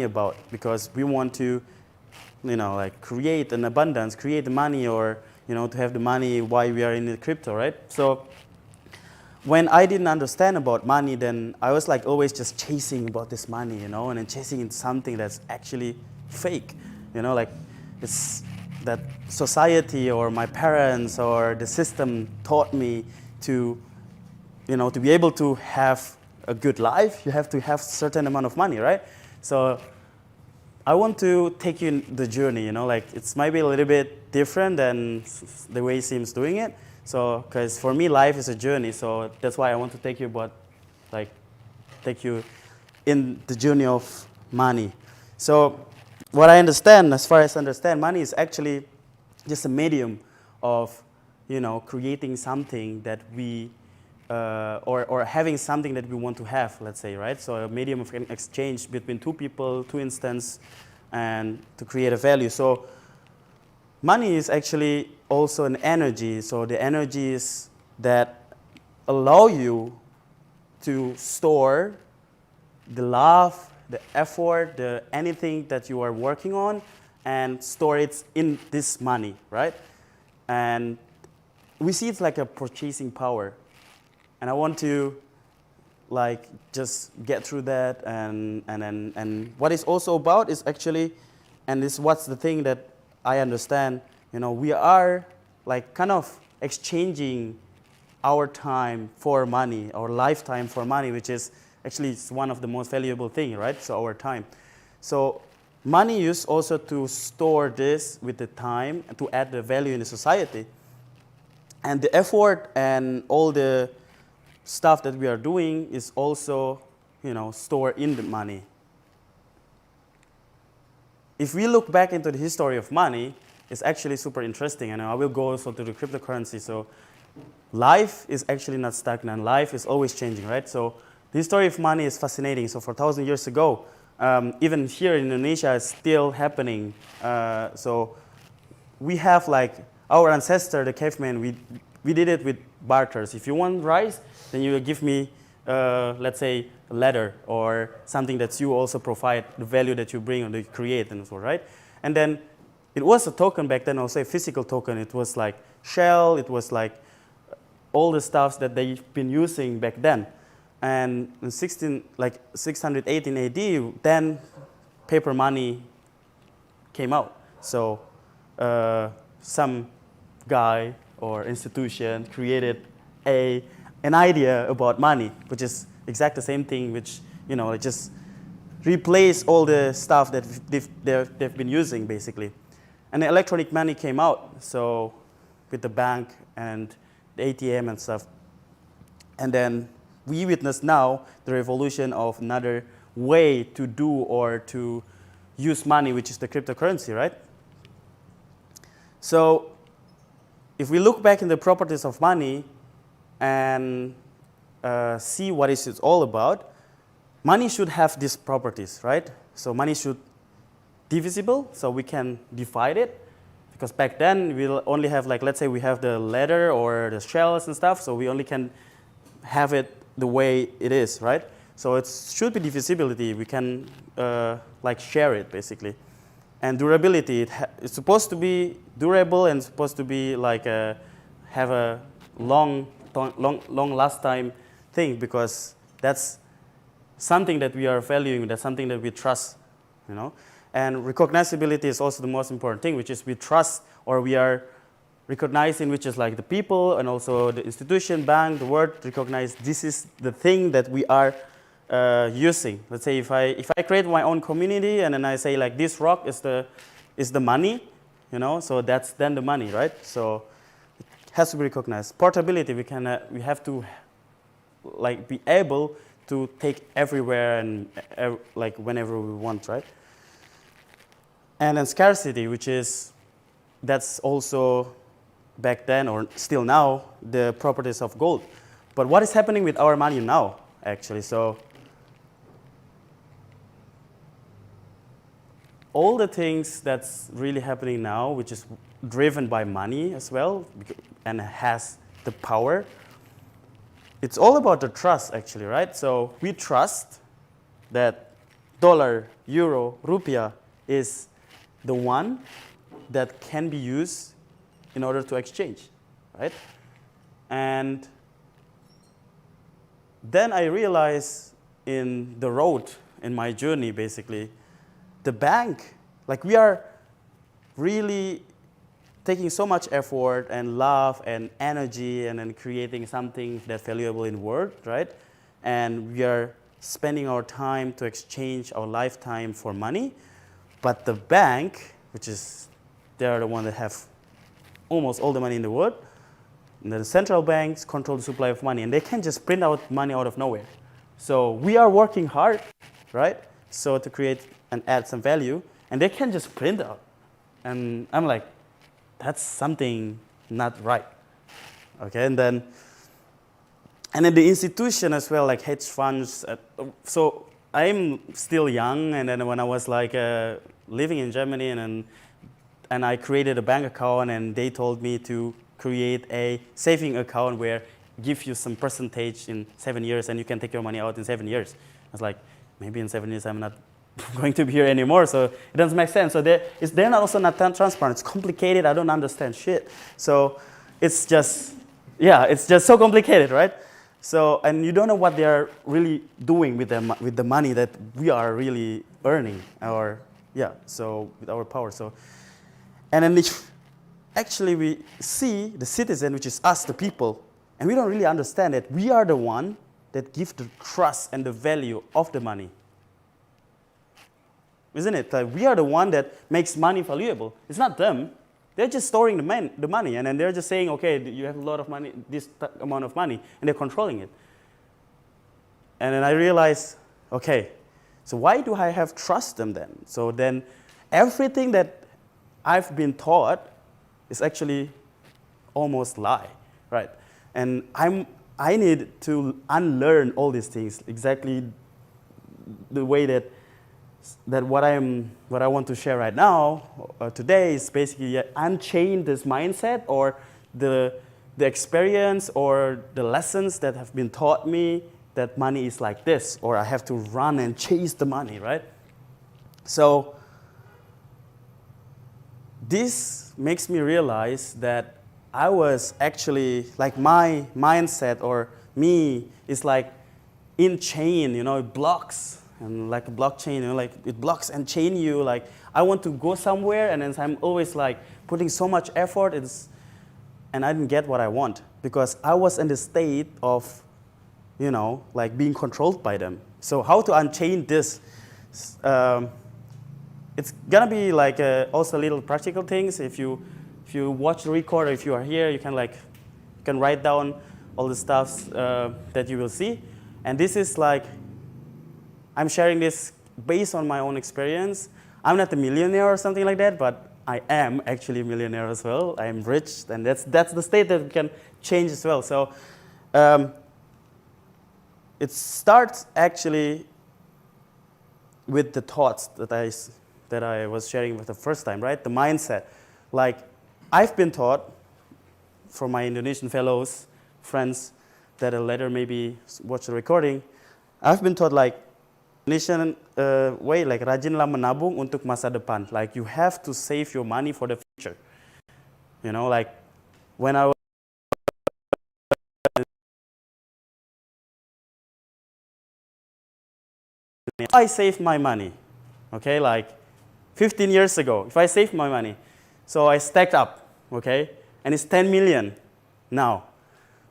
about, because we want to, like create an abundance, create the money, or, to have the money while we are in the crypto, right? So when I didn't understand about money, then I was like always just chasing about this money, and then chasing in something that's actually fake, like it's that society or my parents or the system taught me to, to be able to have a good life, you have to have certain amount of money, right? So I want to take you in the journey, like it's maybe a little bit different than the way Sim's doing it. So, because for me, life is a journey. So that's why I want to take you take you in the journey of money. So what I understand, as far as I understand, money is actually just a medium of, creating something that we, or having something that we want to have, let's say, right? So a medium of exchange between two people, two instances, and to create a value. So money is actually also an energy. So the energies that allow you to store the love, the effort, the anything that you are working on, and store it in this money, right? And we see it's like a purchasing power. And I want to like just get through that, and what it's also about is actually, and this what's the thing that I understand, we are like kind of exchanging our time for money, our lifetime for money, which is actually it's one of the most valuable things, right? So our time. So money used also to store this with the time and to add the value in the society. And the effort and all the stuff that we are doing is also, stored in the money. If we look back into the history of money, it's actually super interesting, and I will go also to the cryptocurrency. So life is actually not stagnant. Life is always changing, right? So the history of money is fascinating. So for 1,000 years ago, even here in Indonesia, it's still happening. So we have like our ancestor, the caveman, we did it with barters. If you want rice, then you give me, let's say, a letter or something that you also provide, the value that you bring or that you create and so, right? And then it was a token back then, also a physical token. It was like shell, it was like all the stuffs that they've been using back then. And in 618 AD, then paper money came out. So some guy or institution created an idea about money, which is exactly the same thing, which, it just replace all the stuff that they've been using, basically. And the electronic money came out, so with the bank and the ATM and stuff. And then we witness now the revolution of another way to do or to use money, which is the cryptocurrency, right? So if we look back in the properties of money and see what it's all about, money should have these properties, right? So money should divisible, so we can divide it. Because back then, we'll only have, like, let's say we have the leather or the shells and stuff, so we only can have it the way it is, right? So it should be divisibility. We can, like, share it, basically. And durability, it's supposed to be durable and supposed to be, like, have a long last time thing, because that's something that we are valuing, that's something that we trust, And recognizability is also the most important thing, which is we trust or we are recognizing, which is like the people and also the institution, bank, the word recognize this is the thing that we are using. Let's say if I create my own community and then I say like this rock is the money, so that's then the money, right? So it has to be recognized. Portability, we have to like be able to take everywhere and like whenever we want, right? And then scarcity, which is, that's also back then or still now, the properties of gold. But what is happening with our money now, actually? So all the things that's really happening now, which is driven by money as well, and has the power, it's all about the trust, actually, right? So we trust that dollar, euro, rupiah is the one that can be used in order to exchange, right? And then I realized in the road, in my journey basically, the bank, like we are really taking so much effort and love and energy and then creating something that's valuable in the world, right? And we are spending our time to exchange our lifetime for money. But the bank, which is, they are the one that have almost all the money in the world, and the central banks control the supply of money, and they can just print out money out of nowhere. So we are working hard, right? So to create and add some value, and they can just print out. And I'm like, that's something not right. Okay, and then the institution as well, like hedge funds. So I'm still young, and then when I was like living in Germany, and I created a bank account, and they told me to create a saving account where give you some percentage in 7 years, and you can take your money out in 7 years. I was like, maybe in 7 years I'm not going to be here anymore, so it doesn't make sense. So they're not also not transparent. It's complicated. I don't understand shit. So it's just, yeah, it's just so complicated, right? So, and you don't know what they are really doing with the money that we are really earning, so with our power. So, and then actually we see the citizen, which is us, the people, and we don't really understand that we are the one that give the trust and the value of the money. Isn't it? Like we are the one that makes money valuable. It's not them. They're just storing the money, and then they're just saying, okay, you have a lot of money, this amount of money, and they're controlling it. And then I realized, okay, so why do I have trust them then? So then everything that I've been taught is actually almost lie, right? And I need to unlearn all these things, exactly the way that what I want to share right now, today, is basically unchain this mindset or the experience or the lessons that have been taught me that money is like this, or I have to run and chase the money, right? So this makes me realize that I was actually, like my mindset or me is like in chain, it blocks. And like a blockchain, like it blocks and chain you. Like I want to go somewhere, and then I'm always like putting so much effort, and I didn't get what I want because I was in the state of, like being controlled by them. So how to unchain this? It's gonna be like also little practical things. If you watch the record, or if you are here, you can write down all the stuff that you will see. And this is like, I'm sharing this based on my own experience. I'm not a millionaire or something like that, but I am actually a millionaire as well. I am rich, and that's the state that we can change as well. So it starts actually with the thoughts that I was sharing with the first time, right? The mindset. Like I've been taught from my Indonesian fellows, friends that will later maybe watch the recording. I've been taught like Indonesian way, like rajinlah menabung untuk masa depan. Like you have to save your money for the future. Like when I save my money, okay, like 15 years ago, if I saved my money, so I stacked up, okay, and it's 10 million now.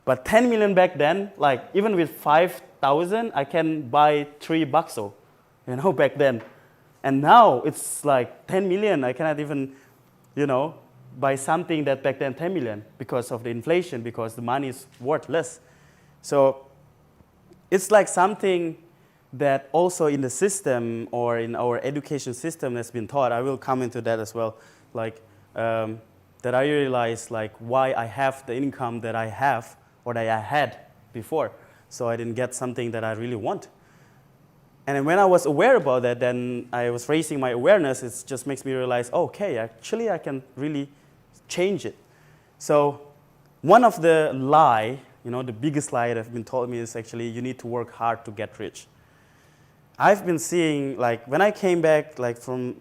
But 10 million back then, like even with 5,000, I can buy 3 bakso, back then. And now it's like 10 million. I cannot even, buy something that back then 10 million because of the inflation, because the money is worth less. So it's like something that also in the system or in our education system has been taught. I will come into that as well. Like that I realized like why I have the income that I have or that I had before. So I didn't get something that I really want. And when I was aware about that, then I was raising my awareness. It just makes me realize, okay, actually I can really change it. So one of the lie, the biggest lie that have been told me is actually you need to work hard to get rich. I've been seeing, like, when I came back, like, from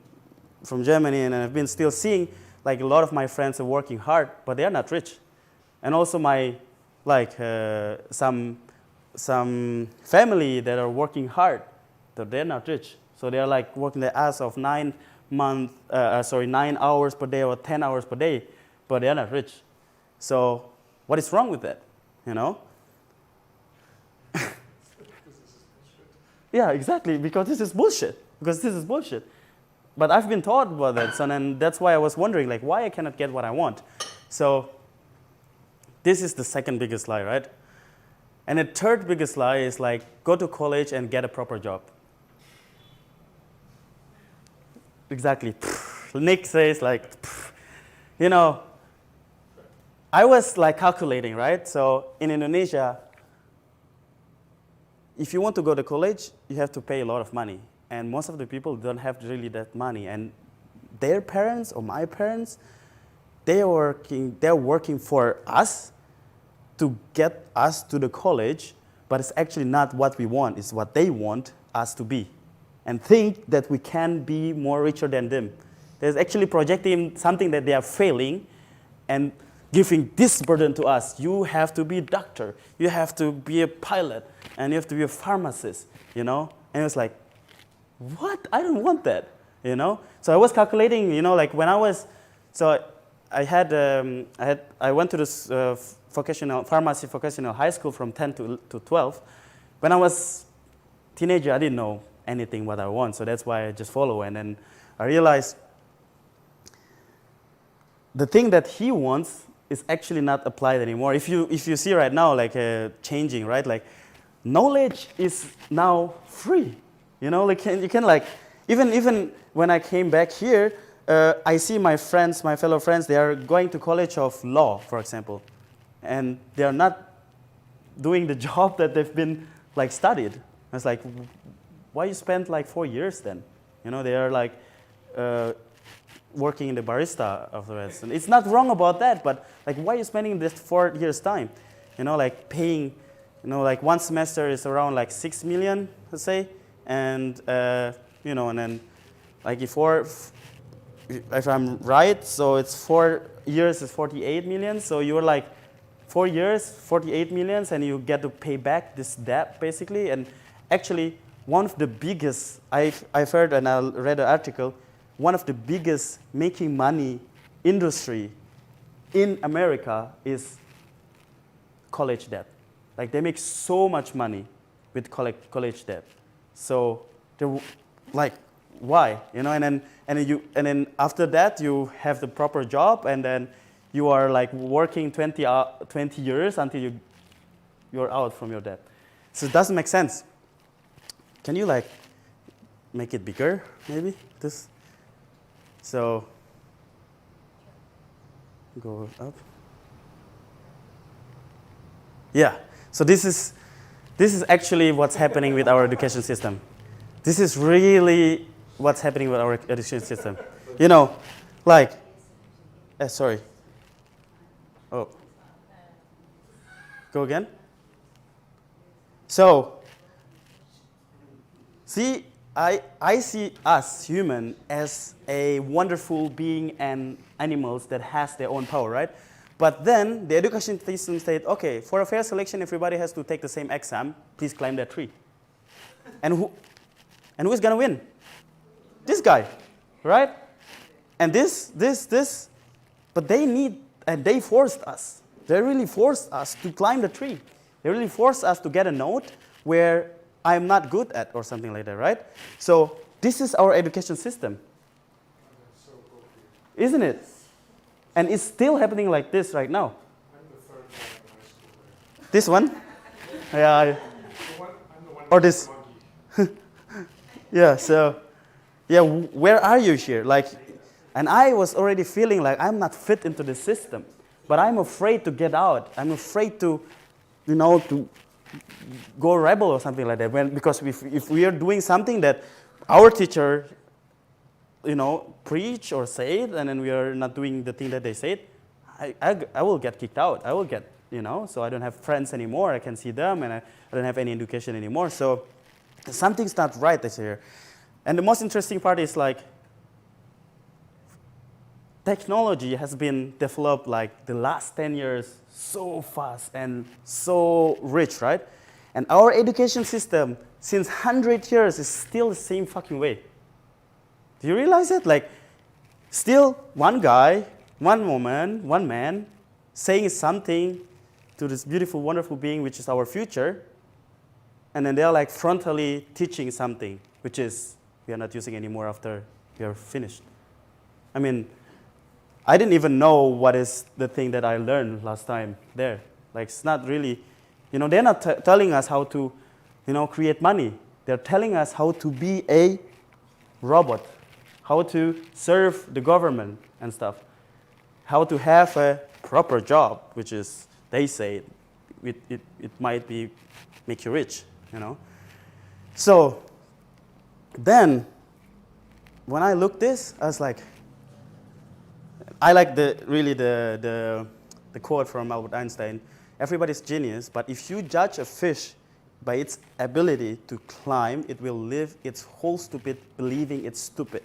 Germany, and I've been still seeing, like, a lot of my friends are working hard, but they are not rich. And also my, like, some family that are working hard, but they're not rich. So they're, like, working their ass off 9 hours per day or 10 hours per day, but they're not rich. So what is wrong with that, you know? Yeah, exactly, because this is bullshit. But I've been taught about that, so then that's why I was wondering, like, why I cannot get what I want. So this is the second biggest lie, right? And the third biggest lie is, like, go to college and get a proper job. Exactly. Nick says, like, you know, I was, like, calculating, right? So in Indonesia, if you want to go to college, you have to pay a lot of money. And most of the people don't have really that money. And their parents or my parents, they're working for us to get us to the college, but it's actually not what we want. It's what they want us to be. And think that we can be more richer than them. There's actually projecting something that they are failing and giving this burden to us. You have to be a doctor. You have to be a pilot. And you have to be a pharmacist, you know? And it was like, what? I don't want that, you know? So I was calculating, you know, like when I was, so I went to this pharmacy vocational high school from 10 to 12. When I was teenager, I didn't know anything what I want, so that's why I just follow. And then I realized the thing that he wants is actually not applied anymore. If you see right now, like changing, right? Like knowledge is now free. You know, like you can like even when I came back here, I see my friends, my fellow friends, they are going to college of law, for example, and they are not doing the job that they've been like studied. It's like, why you spend like 4 years then? You know, they are like working in the barista of the rest. And it's not wrong about that, but like, why are you spending this 4 years time? You know, like paying, you know, like one semester is around like 6 million, let's say, and you know, and then like if I'm right, so it's 4 years is 48 million. So you're like 4 years, 48 millions, and you get to pay back this debt basically. And actually, one of the biggest, I've heard and I read an article, one of the biggest making money industry in America is college debt. Like they make so much money with college debt. So they're like, why? You know, and then after that you have the proper job, and then you are like working 20 years until you're out from your debt. So it doesn't make sense. Can you like make it bigger, maybe this? So go up. Yeah. So this is actually what's happening with our education system. This is really what's happening with our education system. You know, like, sorry. Oh. Go again. So, see, I see us human as a wonderful being and animals that has their own power, right? But then the education system said, okay, for a fair selection, everybody has to take the same exam. Please climb that tree. And who is gonna win? This guy, right? And this. But they forced us. They really forced us to climb the tree. They really forced us to get a note where I'm not good at or something like that, right? So this is our education system. Isn't it? And it's still happening like this right now. I'm the third one in high school. Right? This one? Yeah. I'm the one Or this? Yeah, so, yeah, where are you here? Like, and I was already feeling like I'm not fit into the system, but I'm afraid to get out. I'm afraid to, you know, to go rebel or something like that. Because if we are doing something that our teacher, you know, preach or say it, and then we are not doing the thing that they said, I will get kicked out. I will get, you know, so I don't have friends anymore. I can see them, and I don't have any education anymore. So something's not right this here. And the most interesting part is like, technology has been developed like the last 10 years so fast and so rich, right? And our education system since 100 years is still the same fucking way. Do you realize it? Like, still one guy, one woman, one man saying something to this beautiful, wonderful being, which is our future, and then they're like frontally teaching something, which is we are not using anymore after we are finished. I mean, I didn't even know what is the thing that I learned last time there. Like, it's not really, they're not telling us how to, create money. They're telling us how to be a robot, how to serve the government and stuff, how to have a proper job, which is, they say, it might be make you rich, So then, when I looked this, I was like, I like the quote from Albert Einstein, everybody's genius, but if you judge a fish by its ability to climb, it will live its whole stupid believing it's stupid.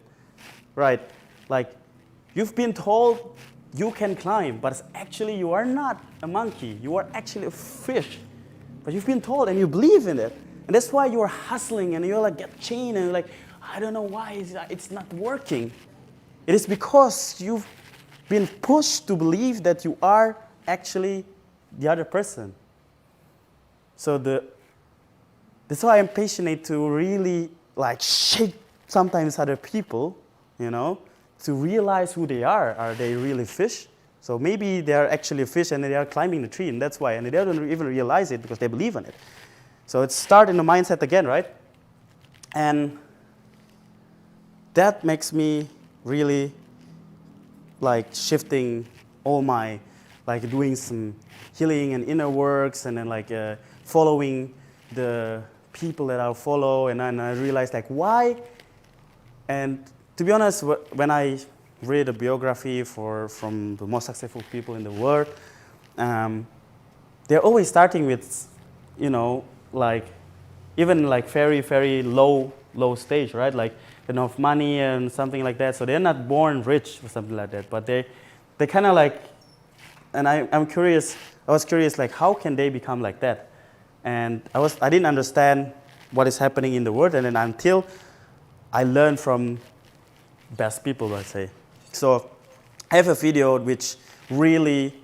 Right? Like, you've been told you can climb, but actually you are not a monkey. You are actually a fish. But you've been told and you believe in it. And that's why you're hustling and you're like, get chained and you're like, I don't know why it's not working. It is because you've been pushed to believe that you are actually the other person. So that's why I'm passionate to really like shake sometimes other people, to realize who they are. Are they really fish? So maybe they are actually a fish and they are climbing the tree, and that's why. And they don't even realize it because they believe in it. So it starts in the mindset again, right? And that makes me really like shifting all my, like doing some healing and inner works, and then like following the people that I follow, and then I realized like why. And to be honest, when I read a biography from the most successful people in the world, they're always starting with, like even like very, very low stage, right? Like enough money and something like that. So they're not born rich or something like that, but they kind of like, and I was curious like how can they become like that? And I didn't understand what is happening in the world, and then until I learned from best people, let's say. So I have a video which really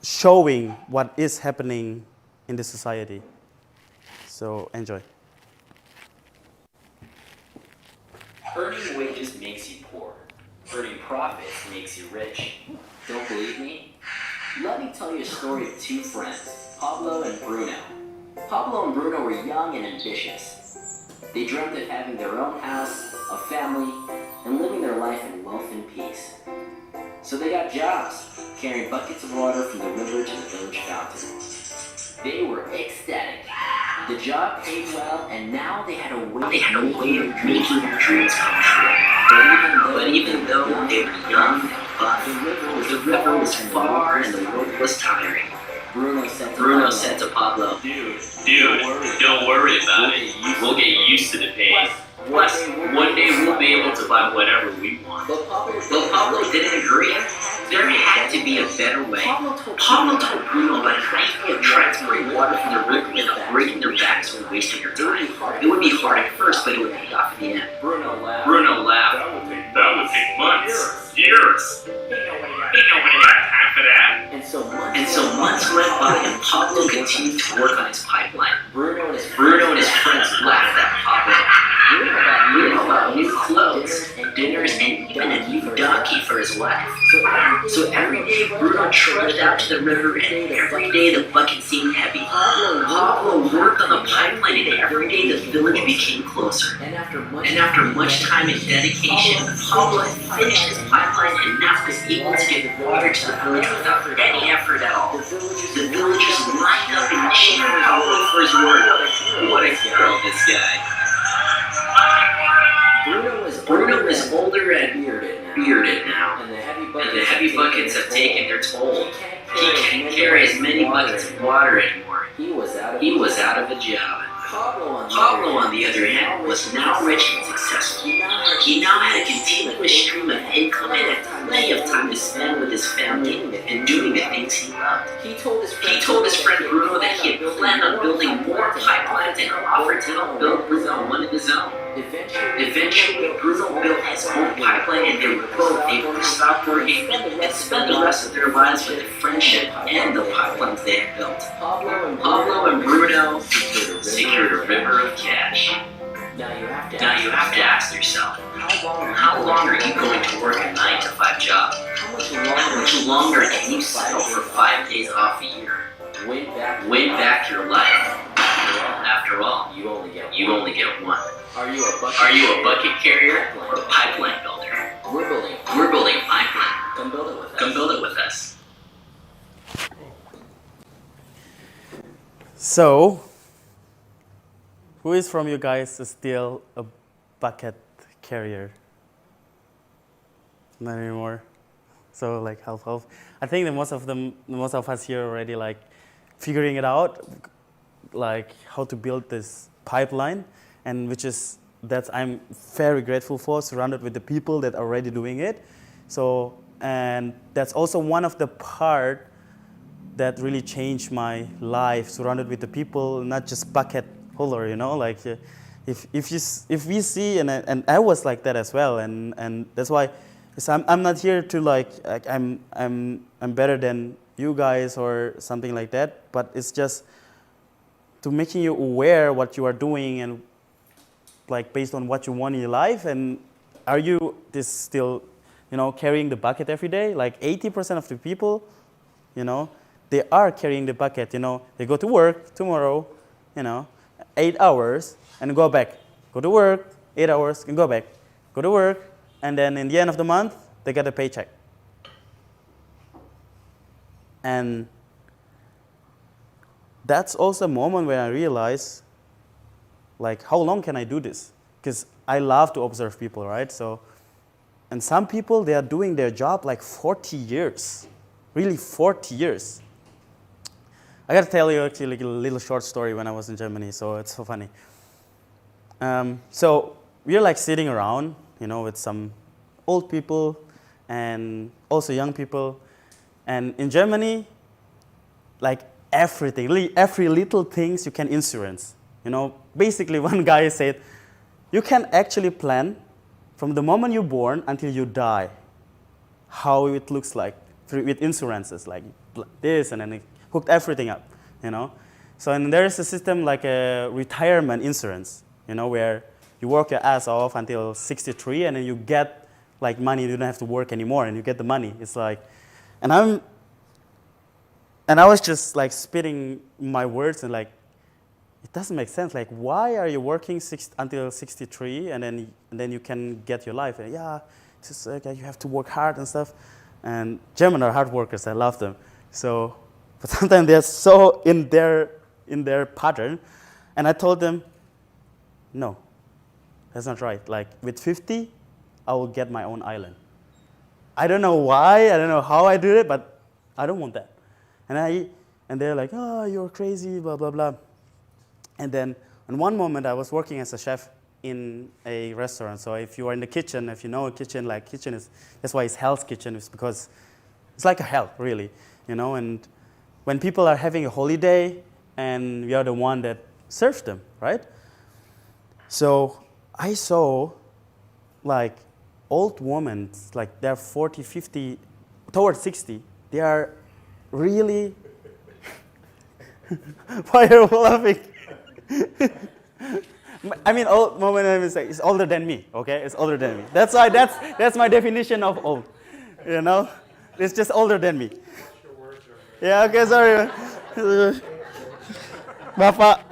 showing what is happening in the society. So enjoy. Earning wages makes you poor. Earning profits makes you rich. Don't believe me? Let me tell you a story of two friends, Pablo and Bruno. Pablo and Bruno were young and ambitious. They dreamt of having their own house, a family, and living their life in wealth and peace. So they got jobs, carrying buckets of water from the river to the village fountain. They were ecstatic. The job paid well, and now they had a way of making their dreams come true. But even though they were young and buff, the river was far and the road was tiring. Bruno said to Pablo, Dude, don't worry about it. We'll get used to the pain. Plus, one day we'll be able to buy whatever we want. But Pablo didn't agree. There had to be a better way. Pablo told Bruno about an idea of transporting water from the river without breaking their backs or wasting their time. It would be hard at first, but it would pay off in the end. Bruno laughed. That would take months, years. Ain't nobody got time for that. And so months went by, and Pablo continued to work on his pipeline. Bruno and his friends laughed at Pablo. Bruno bought new clothes, dinners, and even a new donkey for his wife. So every day Bruno trudged out to the river, and every day the bucket seemed heavy. Pablo worked on the pipeline, and every day the village became closer. And after much time and dedication, Pablo had finished his pipeline and now was able to get water to the village without any effort at all. The villagers lined up and cheered Pablo for his work. What a hero, this guy. Bruno is older and bearded now, and the heavy buckets have taken their toll. He can't carry as many buckets of water anymore. He was out of a job. Pablo, on the other hand, was now rich and successful. He now had a continuous stream of income and had plenty of time to spend with his family and doing the things he loved. He told his friend Bruno that he had planned on building more pipelines and offered to help build Bruno one of his own. Eventually, Bruno built his own pipeline and they were both able to stop working and spend the rest of their lives with the friendship and the pipelines they had built. Pablo and Bruno secured a river of cash. Now you have to ask yourself, how long are you going to work a 9-to-5 job? How much longer can you settle for 5 days off a year? Win back your life. After all, you only get one. Are you a bucket carrier or a pipeline builder? We're building a pipeline. Come build it with us. So, who is from you guys is still a bucket carrier? Not anymore. So like half. I think that most of us here already like figuring it out, like how to build this pipeline, and that I'm very grateful for, surrounded with the people that are already doing it. So, and that's also one of the part that really changed my life, surrounded with the people, not just bucket holder, like if we see, and I was like that as well, and that's why I'm not here to like I'm better than you guys or something like that, but it's just to making you aware what you are doing and like based on what you want in your life. And are you still carrying the bucket every day? Like 80% of the people, they are carrying the bucket. They go to work tomorrow, 8 hours and go back. Go to work 8 hours and go back. Go to work, and then in the end of the month they get a paycheck. And that's also a moment where I realize, like, how long can I do this? Because I love to observe people, right? So, and some people, they are doing their job like 40 years, really 40 years. I got to tell you actually a little short story when I was in Germany, so it's so funny. So we're like sitting around, with some old people and also young people. And in Germany, like everything, really every little things you can insurance. Basically one guy said, you can actually plan from the moment you're born until you die, how it looks like with insurances, like this, and then it hooked everything up, So, and there is a system like a retirement insurance, where you work your ass off until 63, and then you get like money, you don't have to work anymore, and you get the money. It's like, and I was just like spitting my words and like, it doesn't make sense. Like, why are you working until 63 and then you can get your life? And yeah, it's just like you have to work hard and stuff. And German are hard workers. I love them. So, but sometimes they're so in their pattern. And I told them, no, that's not right. Like with 50, I will get my own island. I don't know why. I don't know how I do it, but I don't want that. And they're like, oh, you're crazy, blah, blah, blah. And then in one moment, I was working as a chef in a restaurant. So if you are in the kitchen, if you know a kitchen, like kitchen is, that's why it's Hell's Kitchen, is because it's like a hell, really, And when people are having a holiday, and we are the one that serves them, right? So I saw like old women, like they're 40, 50, towards 60, they are really, why are you laughing? I mean, old woman is older than me, okay? It's older than me. That's why that's my definition of old, It's just older than me. Yeah, okay, sorry. Bapak.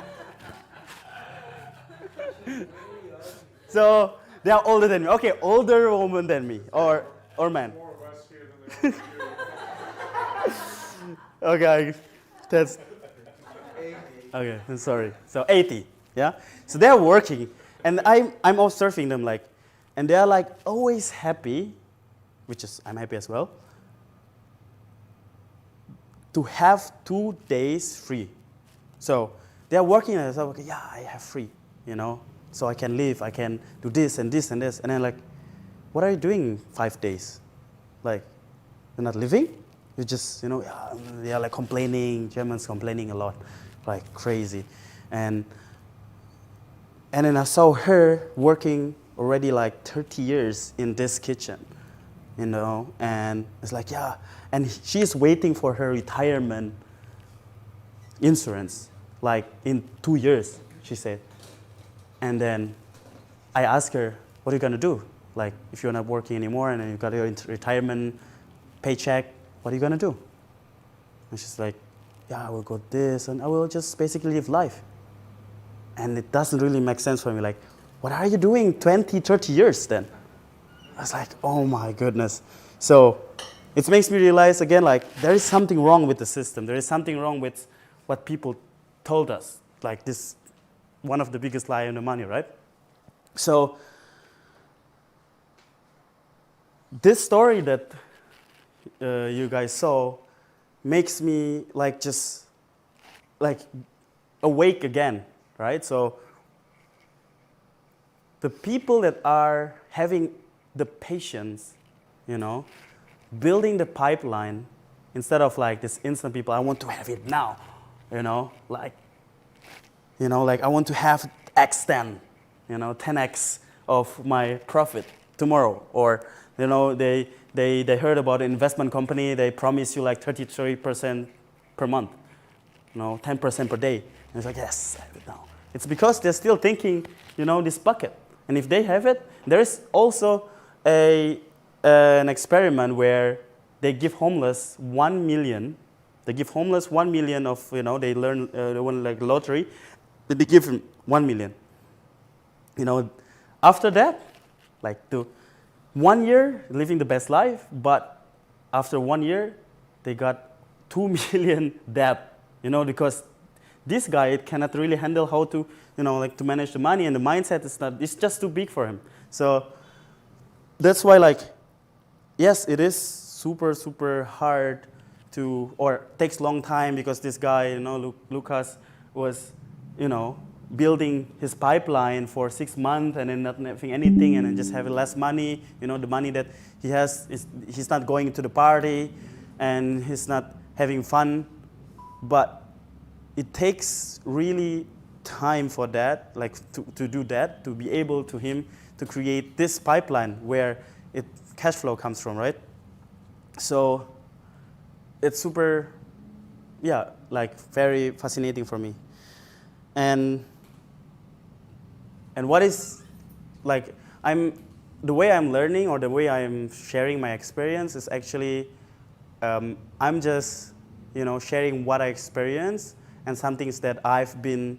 So they are older than me. Okay, older woman than me, or man. More or less here than they are. Okay, that's. Okay, I'm sorry. So 80, yeah? So they're working, and I'm observing them like, and they're like always happy, which is, I'm happy as well, to have 2 days free. So they are working and so, okay, yeah, I have free, so I can live, I can do this and this and this. And then like, what are you doing 5 days? Like, you're not living? You just, they are like complaining, Germans complaining a lot, like crazy. And then I saw her working already like 30 years in this kitchen, and it's like, yeah. And she's waiting for her retirement insurance, like in 2 years, she said. And then I asked her, what are you going to do? Like, if you're not working anymore and then you've got your retirement paycheck, what are you going to do? And she's like, yeah, I will go this, and I will just basically live life. And it doesn't really make sense for me. Like, what are you doing 20, 30 years then? I was like, oh my goodness. So it makes me realize again, like, there is something wrong with the system. There is something wrong with what people told us. Like this, one of the biggest lie on the money, right? So this story that you guys saw makes me like just like awake again, right? So the people that are having the patience, building the pipeline instead of like this instant people, I want to have it now, like I want to have X10, 10X of my profit tomorrow. Or, they heard about an investment company, they promise you like 33% per month, 10% per day. And it's like, yes, I have it now. It's because they're still thinking, this bucket. And if they have it, there is also an experiment where they give homeless 1 million. They give homeless 1 million of, they learn, they won like lottery, but they give them 1 million. After that, like to 1 year living the best life, but after 1 year, they got 2 million debt, because this guy cannot really handle how to, to manage the money, and the mindset it's just too big for him. So that's why, like, yes, it is super, super hard or takes long time, because this guy, Lucas was, building his pipeline for 6 months and then not having anything and then just having less money. The money that he has, he's not going to the party and he's not having fun. But it takes really time for that, like to do that, to be able to him to create this pipeline where cash flow comes from, right? So it's super, like very fascinating for me. And what is, like, the way I'm learning or the way I'm sharing my experience is actually, I'm just, sharing what I experienced and some things that I've been,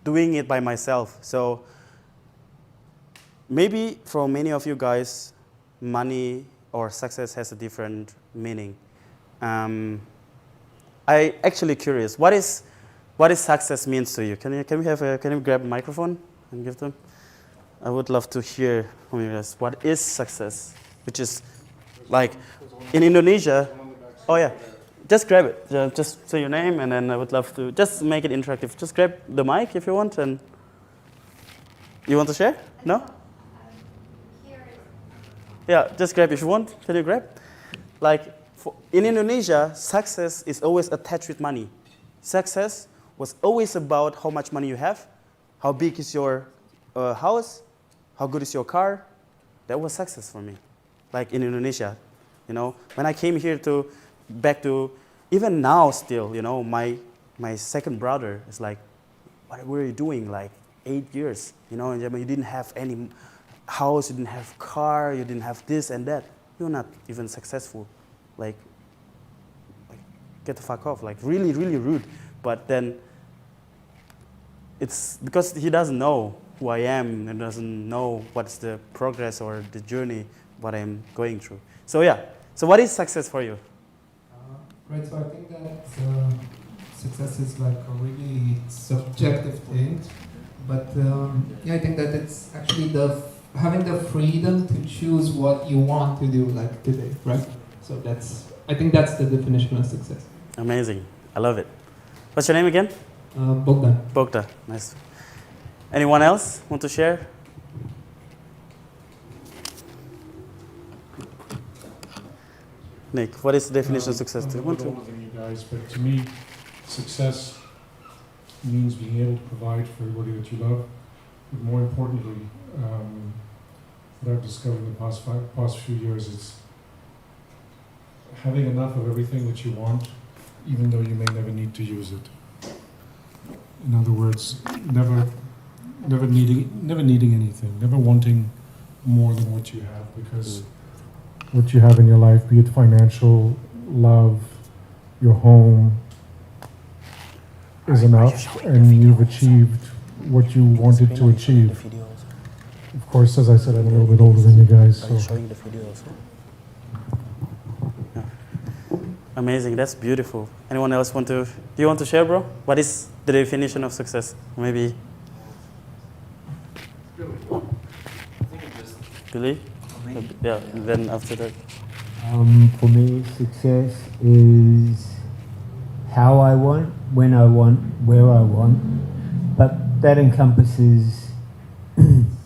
doing it by myself. So maybe for many of you guys, money or success has a different meaning. I actually curious, what is success means to you? Can you grab a microphone and give them? I would love to hear from you guys. What is success? Which is like in Indonesia. Oh yeah, just grab it. Just say your name, and then I would love to just make it interactive. Just grab the mic if you want, and you want to share? No? Yeah, just grab if you want. Can you grab? Like in Indonesia, success is always attached with money. Success was always about how much money you have, how big is your house, how good is your car. That was success for me, like in Indonesia. When I came here back to, even now still, my second brother is like, what were you doing like 8 years? In Germany, you didn't have any house, you didn't have car, you didn't have this and that. You're not even successful. Like get the fuck off. Like really, really rude. But then it's because he doesn't know who I am and doesn't know what's the progress or the journey, what I'm going through. So yeah. So what is success for you? Right. So I think that success is like a really subjective thing. But I think that it's actually having the freedom to choose what you want to do, like today, right? So I think that's the definition of success. Amazing. I love it. What's your name again? Bogdan. Bogda, nice. Anyone else want to share? Nick, what is the definition of success? Do you I'm want a to? little older than you guys, but to me, success means being able to provide for everybody that you love. But more importantly, what I've discovered in the past few years is having enough of everything that you want, even though you may never need to use it. In other words, never needing anything, never wanting more than what you have, because what you have in your life, be it financial, love, your home, is enough, and you've achieved what you wanted to achieve. Of course, as I said, I'm a little bit older than you guys, so. Showing the video also. Yeah. Amazing, that's beautiful. Anyone else want to? Do you want to share, bro? What is the definition of success? Maybe. Billy? Yeah, and then after that. For me, success is how I want, when I want, where I want, but that encompasses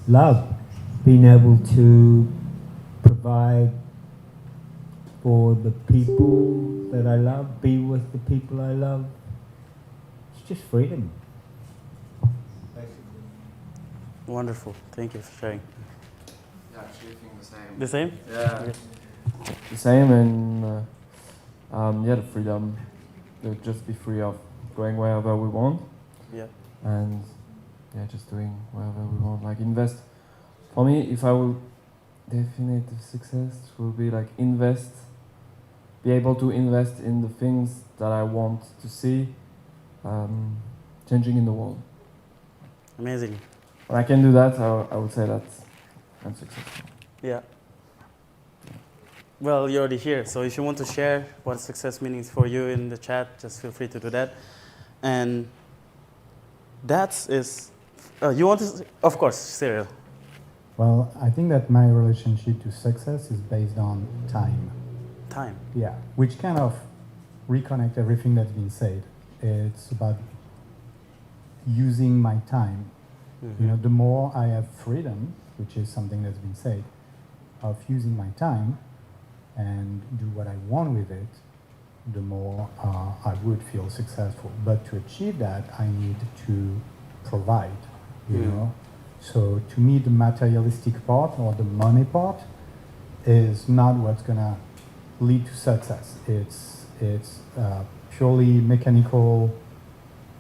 love, being able to provide for the people that I love, be with the people I love. It's just freedom. Wonderful, thank you for sharing. Yeah, actually, I think the same. The same? Yeah, Okay. the same, and yeah, the freedom to just be free of going wherever we want, Yeah. and yeah, just doing whatever we want. Like invest. For me, if I will definite success, it will be like invest, be able to invest in the things that I want to see changing in the world. Amazing. When I can do that, I would say that I'm successful. Yeah. Well, you're already here, so if you want to share what success means for you in the chat, just feel free to do that. And that is, you want to, of course, Cyril. Well, I think that my relationship to success is based on time. Time. Yeah, which kind of reconnect everything that's been said. It's about using my time. Mm-hmm. You know, the more I have freedom, which is something that's been said, of using my time and do what I want with it, the more I would feel successful. But to achieve that, I need to provide, you know. So to me, the materialistic part or the money part is not what's gonna lead to success. It's purely mechanical.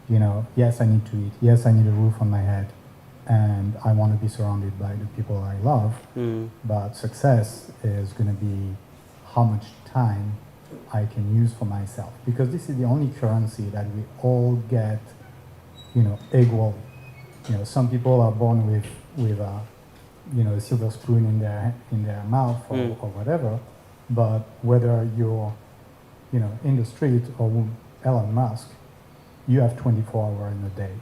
You know, yes, I need to eat. Yes, I need a roof on my head, and I want to be surrounded by the people I love. But success is going to be how much time I can use for myself, because this is the only currency that we all get, you know, equal. You know, some people are born with you know, a silver spoon in their mouth or whatever, but whether you're, you know, in the street or Elon Musk, you have 24 hours in a day.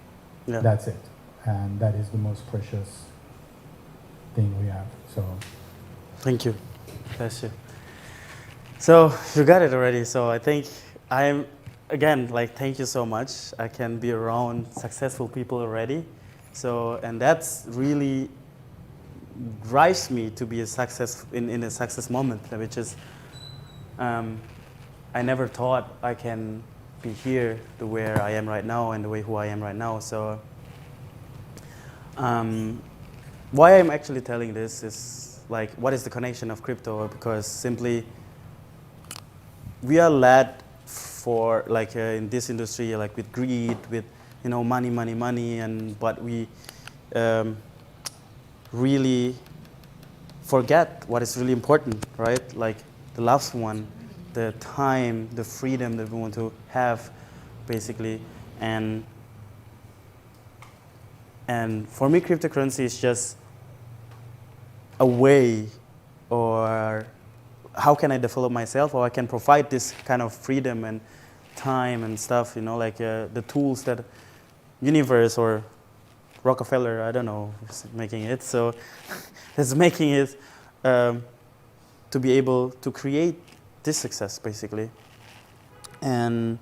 Yeah. That's it, and that is the most precious thing we have. So, Thank you. Bless you. So you got it already. So I think I'm, again, like, thank you so much. I can be around successful people already. So, and that's really drives me to be a success in a success moment, which is, I never thought I can be here to where I am right now and the way who I am right now. So why I'm actually telling this is, like, what is the connection of crypto? Because simply we are led for, like, in this industry, like, with greed, with, you know, money, and but we really forget what is really important, right? Like the last one, the time, the freedom that we want to have, basically. And for me, cryptocurrency is just a way, or how can I develop myself, or I can provide this kind of freedom and time and stuff, you know, like the tools that universe or Rockefeller, I don't know who's making it, so is making it to be able to create this success, basically. And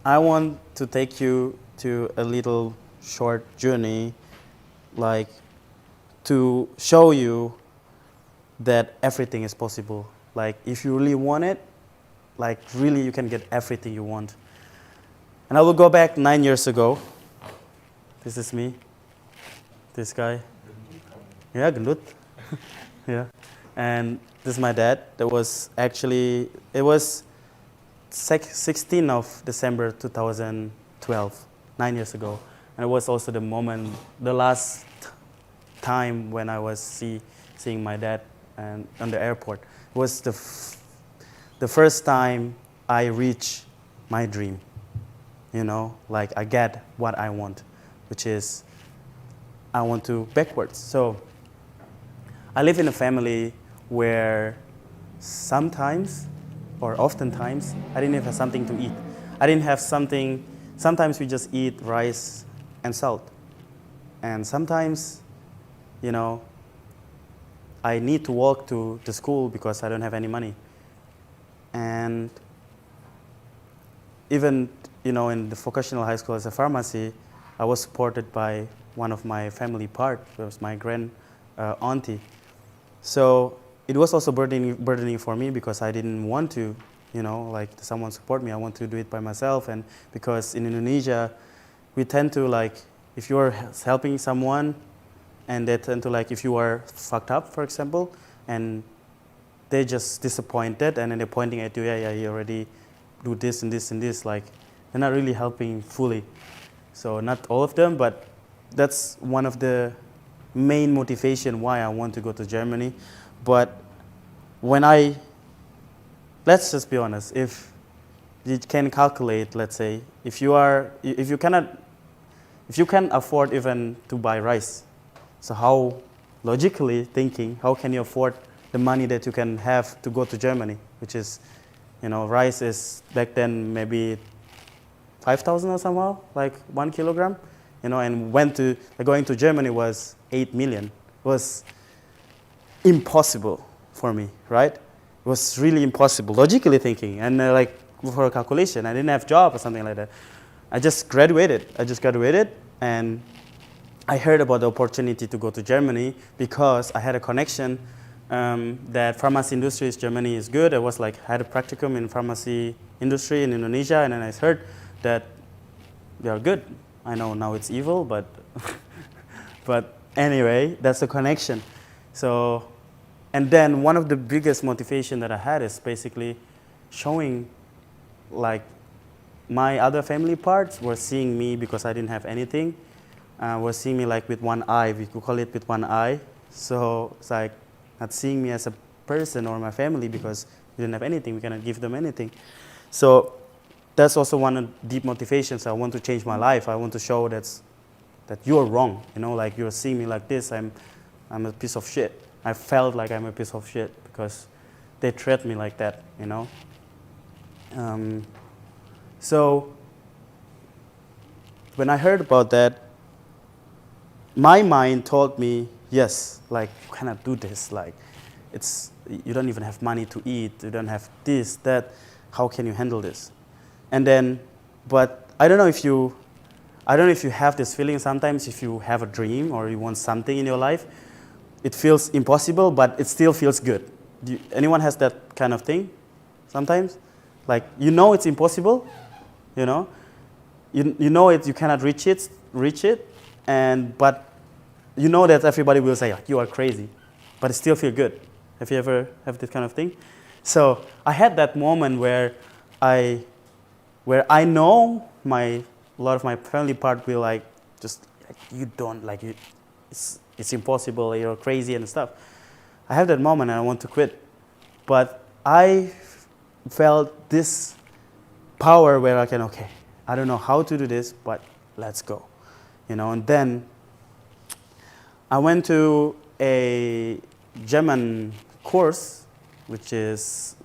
I want to take you to a little short journey, like to show you that everything is possible. Like if you really want it, like really you can get everything you want. And I will go back 9 years ago. This is me. This guy. Yeah, gendut. Yeah. And this is my dad. That was actually, it was 16th of December 2012, 9 years ago. And it was also the moment, the last time when I was seeing my dad and on the airport. It was the first time I reached my dream. You know, like I get what I want, which is I want to backwards. So I live in a family where sometimes or oftentimes I didn't have something to eat. I didn't have something, sometimes we just eat rice and salt. And sometimes, you know, I need to walk to the school because I don't have any money. And even, you know, in the vocational high school as a pharmacy, I was supported by one of my family part, it was my grand auntie. So it was also burdening for me because I didn't want to, you know, like someone support me. I want to do it by myself. And because in Indonesia, we tend to like, if you're helping someone and they tend to like, if you are fucked up, for example, and they're just disappointed and then they're pointing at you, yeah, you already do this and this and this, like they're not really helping fully. So not all of them, but that's one of the main motivation why I want to go to Germany. But when let's just be honest, if you can calculate, let's say, if you can afford even to buy rice, so how, logically thinking, how can you afford the money that you can have to go to Germany, which is, you know, rice is back then maybe 5,000 or somehow, like 1 kilogram, you know, and going to Germany was 8 million. It was impossible for me, right? It was really impossible, logically thinking, and like for a calculation, I didn't have a job or something like that. I just graduated, and I heard about the opportunity to go to Germany because I had a connection that pharmacy industry in Germany is good. I was like, had a practicum in pharmacy industry in Indonesia, and then I heard that they are good. I know now it's evil, but but anyway, that's the connection. So, and then one of the biggest motivation that I had is basically showing, like, my other family parts were seeing me because I didn't have anything. Were seeing me like with one eye. We could call it with one eye. So it's like not seeing me as a person or my family because we didn't have anything. We cannot give them anything. So that's also one of the deep motivations. I want to change my life. I want to show that you're wrong. You know, like you're seeing me like this. I'm a piece of shit. I felt like I'm a piece of shit because they treat me like that. You know. So when I heard about that, my mind told me, yes, like you cannot do this. Like you don't even have money to eat. You don't have this, that. How can you handle this? And then, but I don't know if you have this feeling sometimes if you have a dream or you want something in your life, it feels impossible, but it still feels good. Anyone has that kind of thing sometimes? Like, you know it's impossible, you know? You know it, you cannot reach it, but you know that everybody will say, you are crazy, but it still feels good. Have you ever have this kind of thing? So I had that moment where I know a lot of my family part will like, just, like, you don't, like, it's impossible, you're crazy and stuff. I have that moment and I want to quit. But I felt this power where I can, okay, I don't know how to do this, but let's go. You know, and then I went to a German course, which is,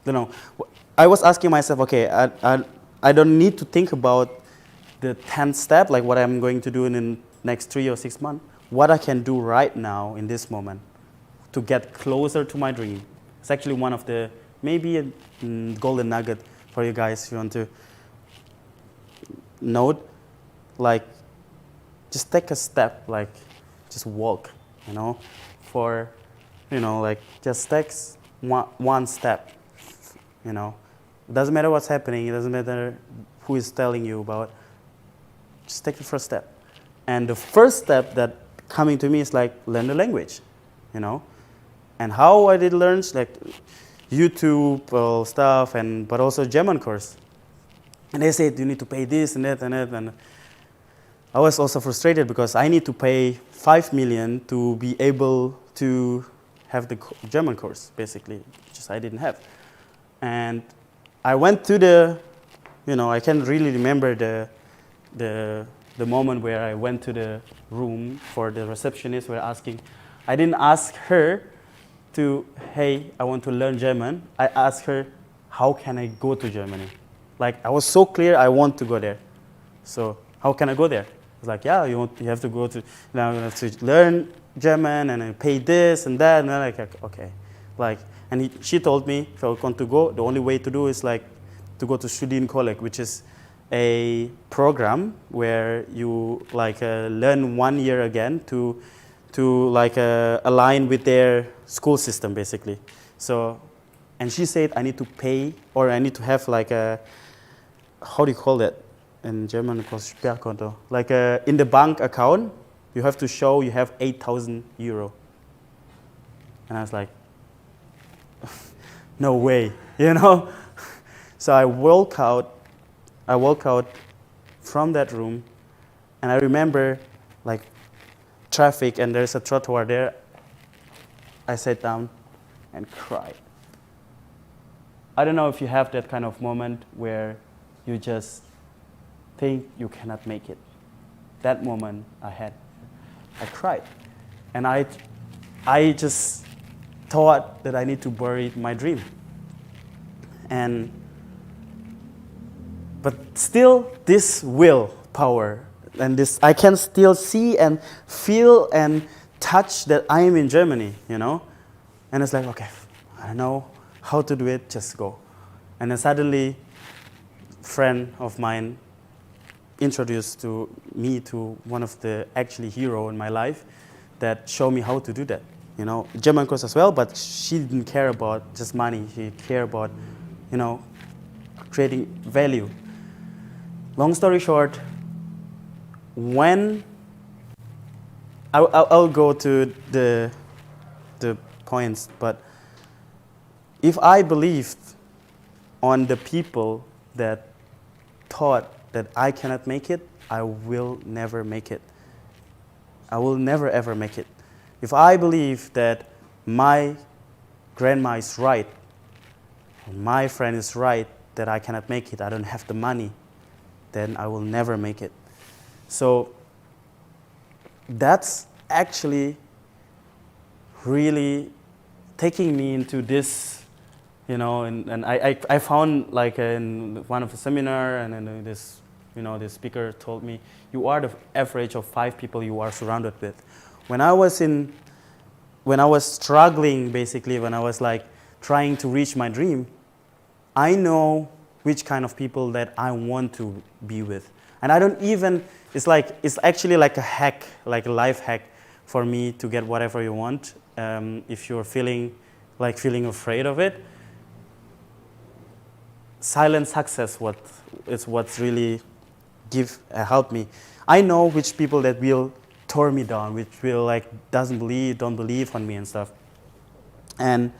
you know, I was asking myself, okay, I don't need to think about the 10th step, like what I'm going to do in the next 3 or 6 months. What I can do right now in this moment to get closer to my dream. It's actually one of the, maybe a golden nugget for you guys if you want to note, like, just take a step, like, just walk, for, like, just take one step, It doesn't matter what's happening, it doesn't matter who is telling you about, just take the first step. And the first step that coming to me is like, learn the language, And how I did learn, like, YouTube stuff, but also German course. And they said, you need to pay this and that and that. And I was also frustrated because I need to pay 5 million to be able to have the German course, basically, which I didn't have. And I went to I can't really remember the moment where I went to the room for the receptionist. We're asking, I didn't ask her hey, I want to learn German. I asked her, how can I go to Germany? Like, I was so clear, I want to go there. So how can I go there? It's like, yeah, you have to go to, now you have to learn German and I pay this and that. And then like, okay. Like, and she told me if I want to go, the only way to do is like to go to Studienkolleg, which is a program where you like learn 1 year again to like align with their school system, basically. So, and she said I need to pay, or I need to have like a, how do you call that in German? Sperrkonto. Like in the bank account, you have to show you have 8,000 euro. And I was like, no way, So I walk out from that room, and I remember like traffic, and there's a trottoir there. I sat down and cried. I don't know if you have that kind of moment where you just think you cannot make it. That moment I had. I cried. And I just thought that I need to bury my dream. But still, this willpower and this, I can still see and feel and touch that I am in Germany, And it's like, okay, I know how to do it, just go. And then suddenly, a friend of mine introduced me to one of the actually hero in my life that showed me how to do that. German course as well, but she didn't care about just money. She cared about, creating value. Long story short, when I'll go to the points, but if I believed on the people that thought that I cannot make it, I will never make it. I will never ever make it. If I believe that my grandma is right, my friend is right, that I cannot make it, I don't have the money, then I will never make it. So that's actually really taking me into this, and I found like in one of the seminar, and then this, the speaker told me, you are the average of 5 people you are surrounded with. When I was struggling, basically, when I was like trying to reach my dream, I know which kind of people that I want to be with. And I don't even, it's actually like a hack, like a life hack for me to get whatever you want. If you're feeling afraid of it, silent success is what's really help me. I know which people that will tore me down, which will don't believe on me and stuff. And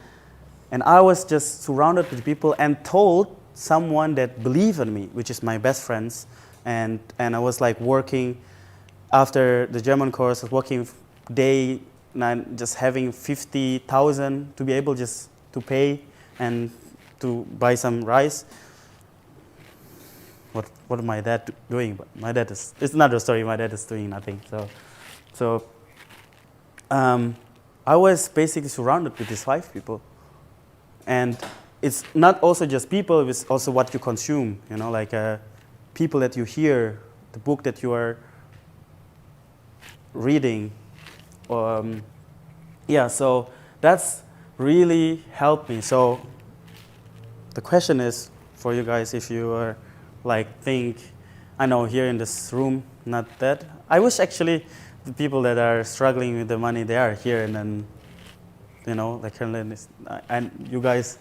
I was just surrounded with people and told someone that believed in me, which is my best friends. And I was like working after the German course, I was working day and just having 50,000 to be able just to pay and to buy some rice. What my dad doing? But my dad it's another story. My dad is doing nothing. So I was basically surrounded with these 5 people, and it's not also just people. It's also what you consume. People that you hear, the book that you are reading. So that's really helped me. So the question is for you guys, if you are think I know here in this room, not that. I wish actually the people that are struggling with the money, they are here, and then, you know, like Herlin is, and you guys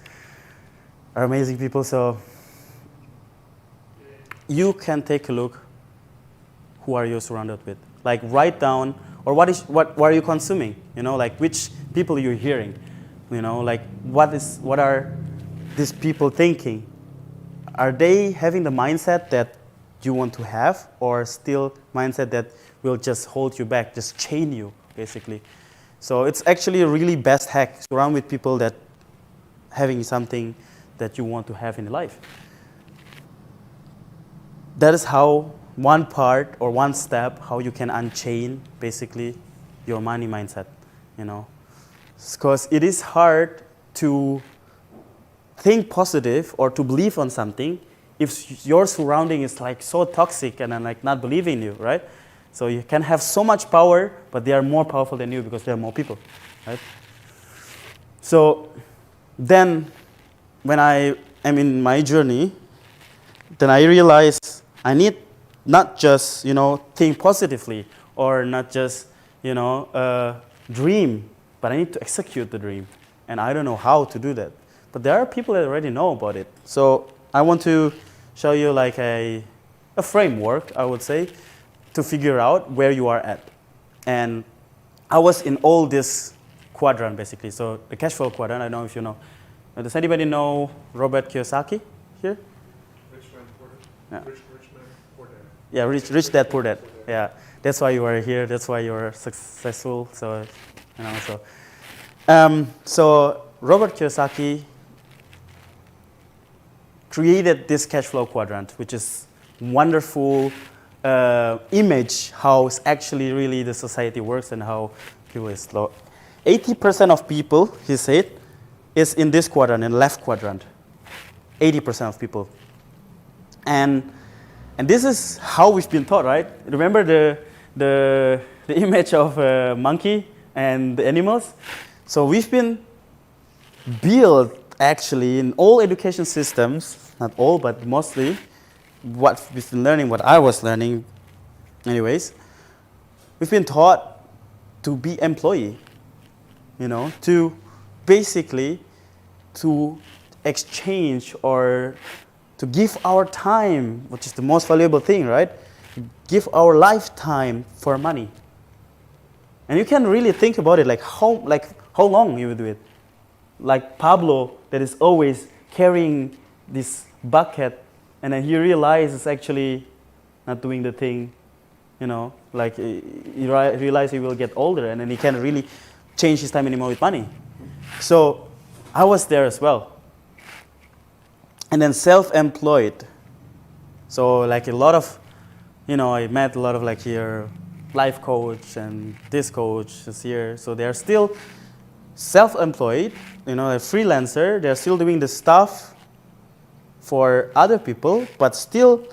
are amazing people. So you can take a look. What are you surrounded with? Like write down, or what are you consuming? You know, like which people you're hearing. You know, like what are these people thinking? Are they having the mindset that you want to have, or still mindset that will just hold you back, just chain you, basically? So it's actually a really best hack. Surround with people that having something that you want to have in your life. That is how one part or one step how you can unchain basically your money mindset, you know. Because it is hard to think positive or to believe on something if your surrounding is like so toxic and then like not believing you, right? So you can have so much power, but they are more powerful than you because there are more people, right? So then when I am in my journey, then I realize I need not just, you know, think positively or not just, you know, dream, but I need to execute the dream. And I don't know how to do that. But there are people that already know about it. So I want to show you like a framework, I would say, to figure out where you are at. And I was in all this quadrant, basically. So the cash flow quadrant, I don't know if you know. Does anybody know Robert Kiyosaki here? Rich man, poor dad. Yeah. Rich man, poor dad. Yeah, rich dad, poor dad. Yeah, that's why you are here. That's why you are successful. So, you know, so Robert Kiyosaki created this cash flow quadrant, which is wonderful image how actually really the society works and how people is slow. 80% of people, he said, is in this quadrant, in the left quadrant. 80% of people. And this is how we've been taught, right? Remember the image of a monkey and the animals? So we've been built actually in all education systems, not all, but mostly, what we've been learning, what I was learning anyways, we've been taught to be employee, you know, to basically to exchange or to give our time, which is the most valuable thing, right? Give our lifetime for money. And you can really think about it, like how long you will do it. Like Pablo, that is always carrying this bucket, and then he realizes actually not doing the thing, you know, like he realizes he will get older, and then he can't really change his time anymore with money. So I was there as well. And then self-employed. So like a lot of, you know, I met a lot of like here life coach and this coach is here. So they're still self-employed, you know, a freelancer. They're still doing the stuff for other people, but still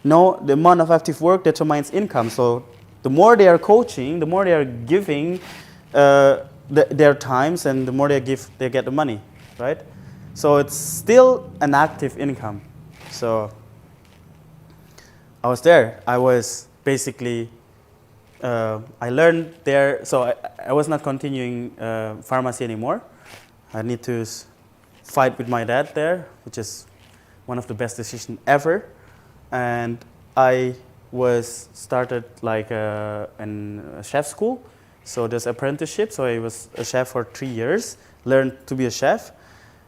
know the amount of active work determines income. So the more they are coaching, the more they are giving their times, and the more they give, they get the money, right? So it's still an active income. So I was there. I was basically, I learned there. So I was not continuing pharmacy anymore. I need to fight with my dad there, which is one of the best decisions ever. And I was started like in a chef school. So there's apprenticeship. So I was a chef for 3 years, learned to be a chef.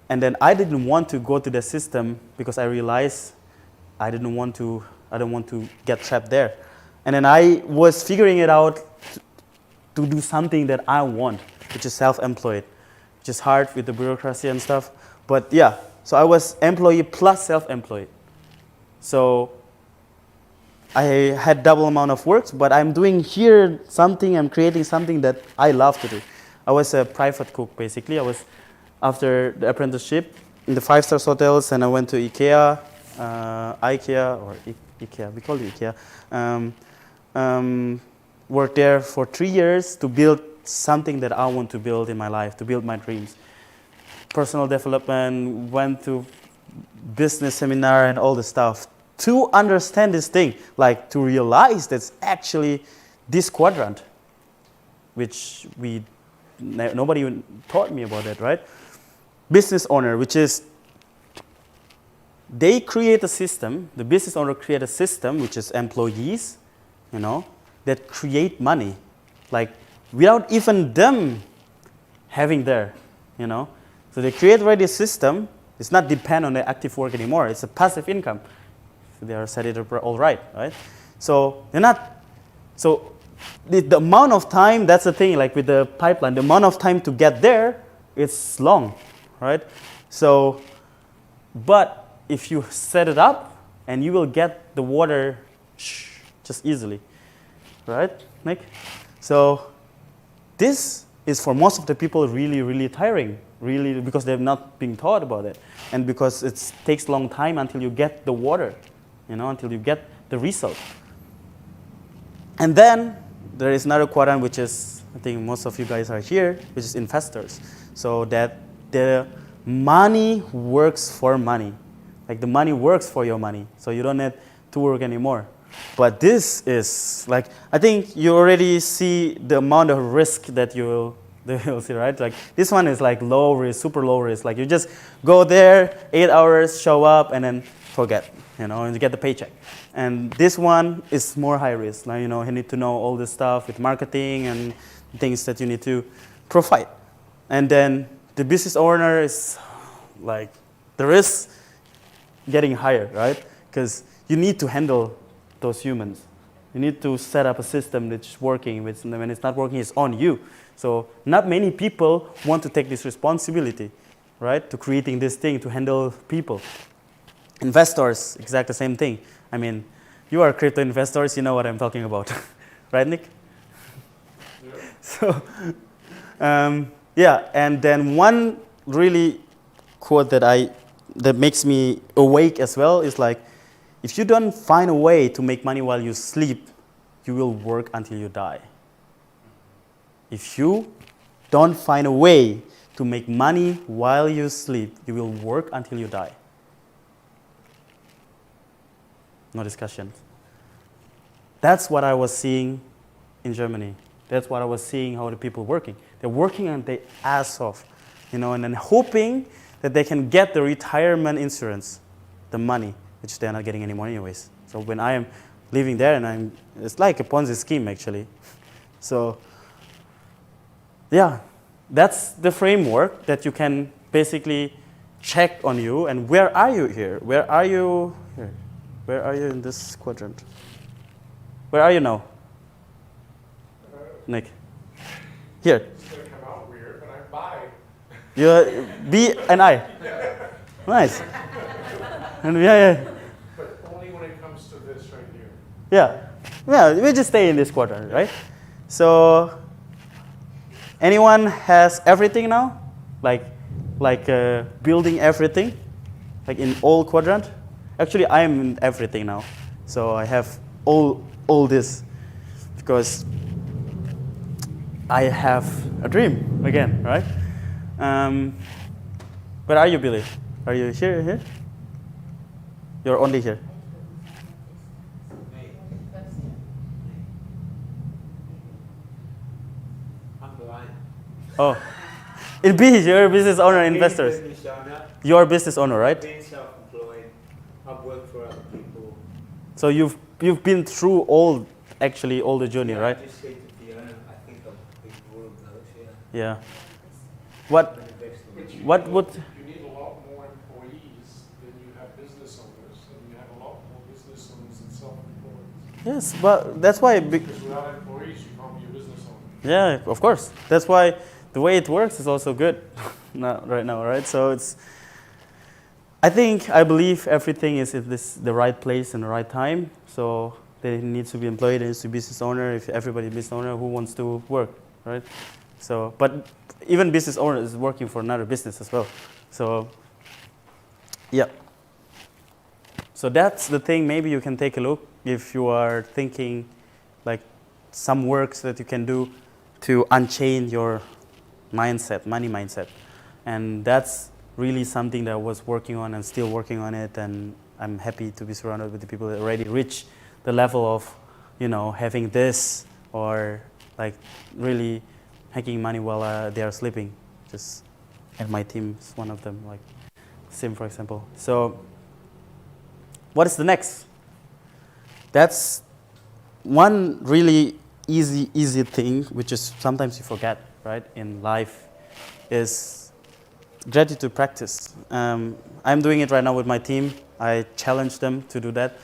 And then I didn't want to go to the system because I realized I don't want to get trapped there. And then I was figuring it out to do something that I want, which is self-employed, which is hard with the bureaucracy and stuff. But yeah, so I was employee plus self-employed. So I had double amount of work, but I'm doing here something, I'm creating something that I love to do. I was a private cook, basically. I was, after the apprenticeship, in the 5-star hotels, and I went to IKEA, we call it IKEA. Worked there for 3 years to build something that I want to build in my life, to build my dreams. Personal development, went to business seminar and all the stuff to understand this thing, like to realize that's actually this quadrant, which nobody even taught me about that, right? Business owner, which is they create a system, the business owner create a system, which is employees, that create money, like without even them having there, So they create already a system. It's not depend on the active work anymore. It's a passive income. So they are set it up all right? So they're not, so the amount of time, that's the thing, like with the pipeline, the amount of time to get there, it's long, right? So, but if you set it up, and you will get the water just easily, right, Nick? So this is for most of the people really, really tiring, really, because they've not been taught about it, and because it takes a long time until you get the water, until you get the result. And then there is another quadrant, which is, I think most of you guys are here, which is investors. So that the money works for money. Like the money works for your money. So you don't need to work anymore. But this is like, I think you already see the amount of risk that you'll see, right? Like this one is like low risk, super low risk. Like you just go there, 8 hours, show up, and then forget, and you get the paycheck. And this one is more high risk. Like, you need to know all this stuff with marketing and things that you need to provide. And then the business owner is like the risk getting higher, right? Because you need to handle those humans. You need to set up a system that's working. When it's not working, it's on you. So not many people want to take this responsibility, right? To creating this thing, to handle people. Investors, exactly the same thing. I mean, you are crypto investors, you know what I'm talking about. Right, Nick? Yeah. So, yeah, and then one really quote that makes me awake as well is like, if you don't find a way to make money while you sleep, you will work until you die. If you don't find a way to make money while you sleep, you will work until you die. No discussion. That's what I was seeing in Germany. That's what I was seeing how the people working. They're working on their ass off, and then hoping that they can get the retirement insurance, the money, which they're not getting anymore anyways. So when I am living there, and it's like a Ponzi scheme actually. So yeah, that's the framework that you can basically check on you. And where are you here? Where are you here? Where are you in this quadrant? Where are you now? Nick? Here. It's going to come out weird, but I'm bi. You're B and I. Nice. And yeah. But only when it comes to this right here. Yeah, we just stay in this quadrant, right? So, anyone has everything now? Like building everything? Like in all quadrant? Actually, I am in everything now. So I have all this because I have a dream again, right? Where are you, Billy? Are you here? You're only here. I'm blind. Oh, in B, you're a business owner, investors. Business owner, You're a business owner, right? being self-employed. I've worked for other people. So you've been through all the journey, right? I just say to Fiona, I think I'm a big more of those, Yeah. What would? You need a lot more employees than you have business owners, and you have a lot more business owners than self-employed. Yes, but that's why. Because without employees, you can't be a business owner. Yeah, of course. That's why the way it works is also good right now, right? So I believe everything is in the right place and the right time. So there needs to be employee, there needs to be business owner. If everybody is business owner, who wants to work, right? So, but even business owner is working for another business as well. So, yeah. So that's the thing. Maybe you can take a look if you are thinking like some works that you can do to unchain your mindset, money mindset. And that's really something that I was working on and still working on it. And I'm happy to be surrounded with the people that already reach the level of, having this, or like really making money while they are sleeping. And my team is one of them, like Sim, for example. So what is the next? That's one really easy thing, which is sometimes you forget, right, in life, is gratitude practice. I'm doing it right now with my team. I challenge them to do that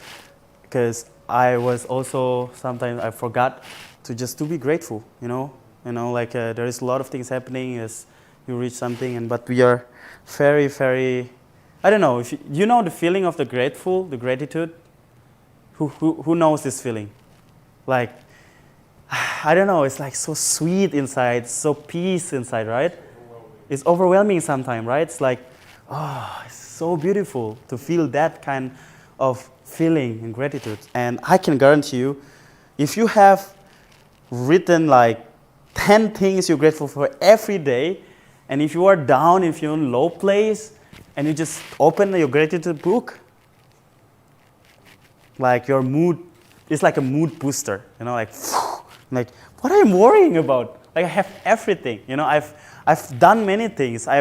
because I was also, sometimes I forgot to be grateful, there is a lot of things happening as you reach something, but we are very, very, I don't know, if you know the feeling of the gratitude, who knows this feeling? Like, I don't know, it's like so sweet inside, so peace inside, right? It's overwhelming sometimes, right? It's like, it's so beautiful to feel that kind of feeling and gratitude. And I can guarantee you, if you have written like 10 things you're grateful for every day, and if you are down, if you're in low place, and you just open your gratitude book, like your mood, it's like a mood booster, like what am I worrying about? Like I have everything, I've done many things. I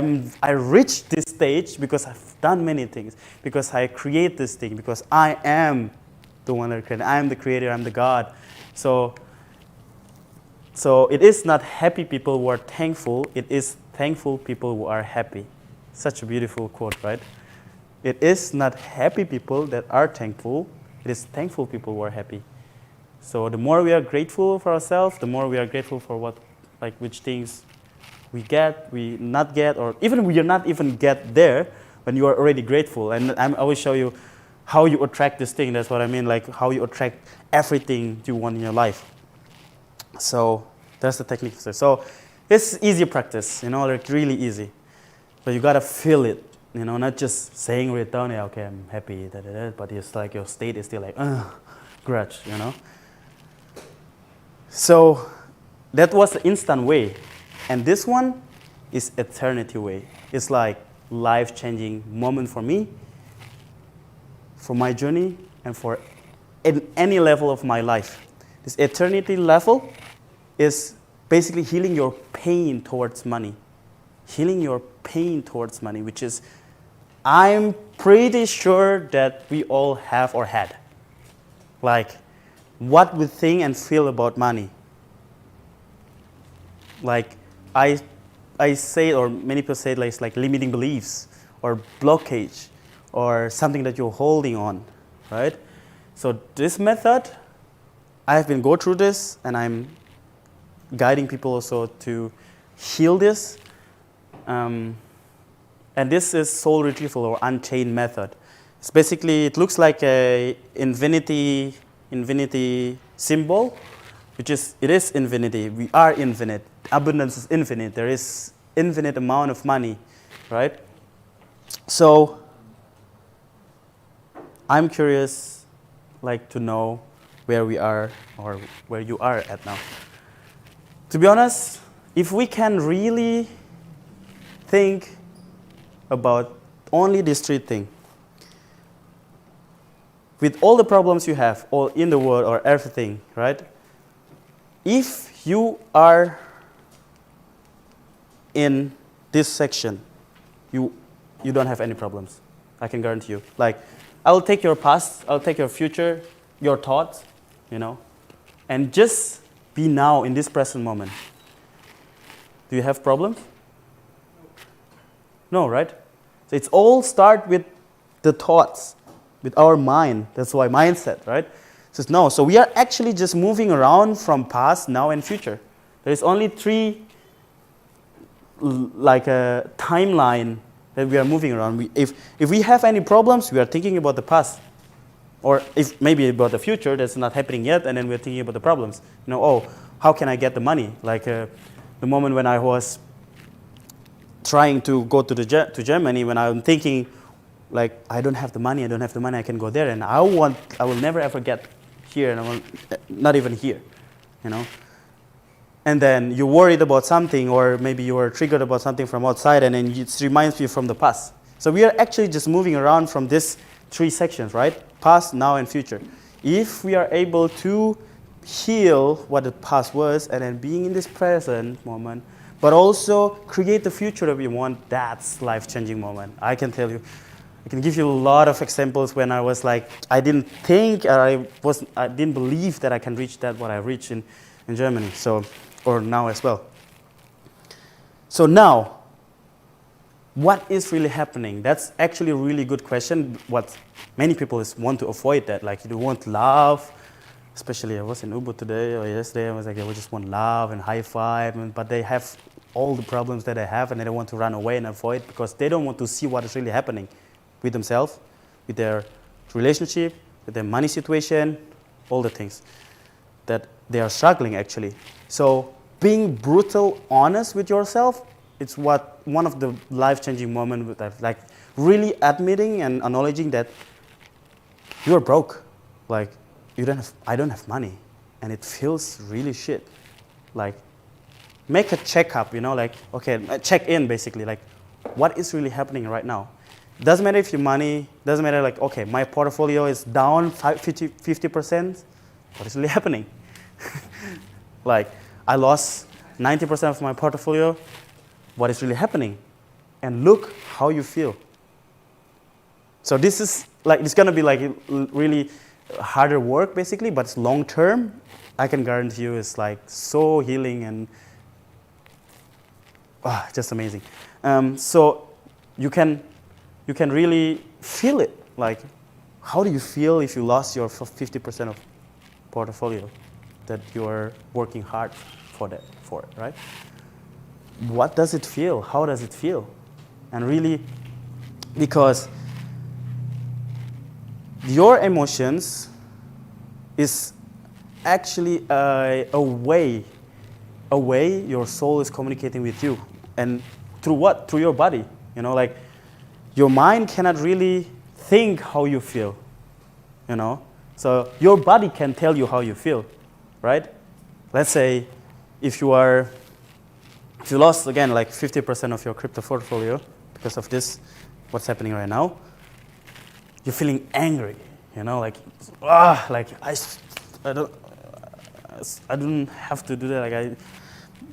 reached this stage because I've done many things, because I create this thing, because I am the one that created. I am the creator. I'm the God. So it is not happy people who are thankful. It is thankful people who are happy. Such a beautiful quote, right? It is not happy people that are thankful. It is thankful people who are happy. So the more we are grateful for ourselves, the more we are grateful for which things we get, we not get, or even we are not even get there when you are already grateful. And I will show you how you attract this thing. That's what I mean, like how you attract everything you want in your life. So that's the technique. So it's easy practice, like really easy. But you gotta feel it, not just saying it down, yeah, okay, I'm happy, but it's like your state is still like, grudge, So that was the instant way. And this one is eternity way. It's like life-changing moment for me, for my journey, and for any level of my life. This eternity level is basically healing your pain towards money. Healing your pain towards money, which is, I'm pretty sure that we all have or had. Like, what we think and feel about money. Like, I say, or many people say, it's like limiting beliefs, or blockage, or something that you're holding on, right? So this method, I have been go through this, and I'm guiding people also to heal this. And this is soul retrieval or unchained method. It's basically, it looks like a infinity symbol, which is, it is infinity. We are infinite. Abundance is infinite. There is infinite amount of money, right? So I'm curious, to know where we are or where you are at now. To be honest, if we can really think about only this three things, with all the problems you have, all in the world or everything, right? If you are in this section, you don't have any problems. I can guarantee you. Like, I will take your past, I'll take your future, your thoughts, and just be now in this present moment. Do you have problems? No, right? So it's all start with the thoughts, with our mind. That's why mindset, right? So we are actually just moving around from past, now, and future. There is only three, like a timeline that we are moving around. If we have any problems, we are thinking about the past. Or if maybe about the future that's not happening yet, and then we're thinking about the problems. How can I get the money? Like the moment when I was trying to go to Germany, when I'm thinking, like, I don't have the money, I can go there, and I will never ever get here, and I will not even here, And then you're worried about something, or maybe you are triggered about something from outside, and then it reminds you from the past. So we are actually just moving around from these three sections, right? Past, now, and future. If we are able to heal what the past was and then being in this present moment, but also create the future that we want, that's life-changing moment. I can tell you. I can give you a lot of examples when I was like, I didn't think, or I didn't believe that I can reach that, what I reached in Germany, so, or now as well. So now, what is really happening? That's actually a really good question. What many people want to avoid that, like you want love, especially I was in Ubud today or yesterday, I was like, they just want love and high five, but they have all the problems that they have and they want to run away and avoid because they don't want to see what is really happening with themselves, with their relationship, with their money situation, all the things that they are struggling actually. So being brutal, honest with yourself, it's one of the life-changing moments with that, like really admitting and acknowledging that you're broke, like I don't have money, and it feels really shit. Like make a checkup, like okay, check in basically, like what is really happening right now. Doesn't matter if your money, doesn't matter like, okay, my portfolio is down 50%. What is really happening? Like, I lost 90% of my portfolio. What is really happening? And look how you feel. So this is like, it's gonna be like really harder work basically, but it's long term. I can guarantee you it's like so healing and just amazing. So you can really feel it. Like, how do you feel if you lost your 50% of portfolio that you are working hard for it, right? What does it feel? How does it feel? And really, because your emotions is actually a way your soul is communicating with you. And through what? Through your body. Like your mind cannot really think how you feel. So your body can tell you how you feel, right? Let's say if you lost again like 50% of your crypto portfolio because of this, what's happening right now, you're feeling angry, like I don't have to do that. Like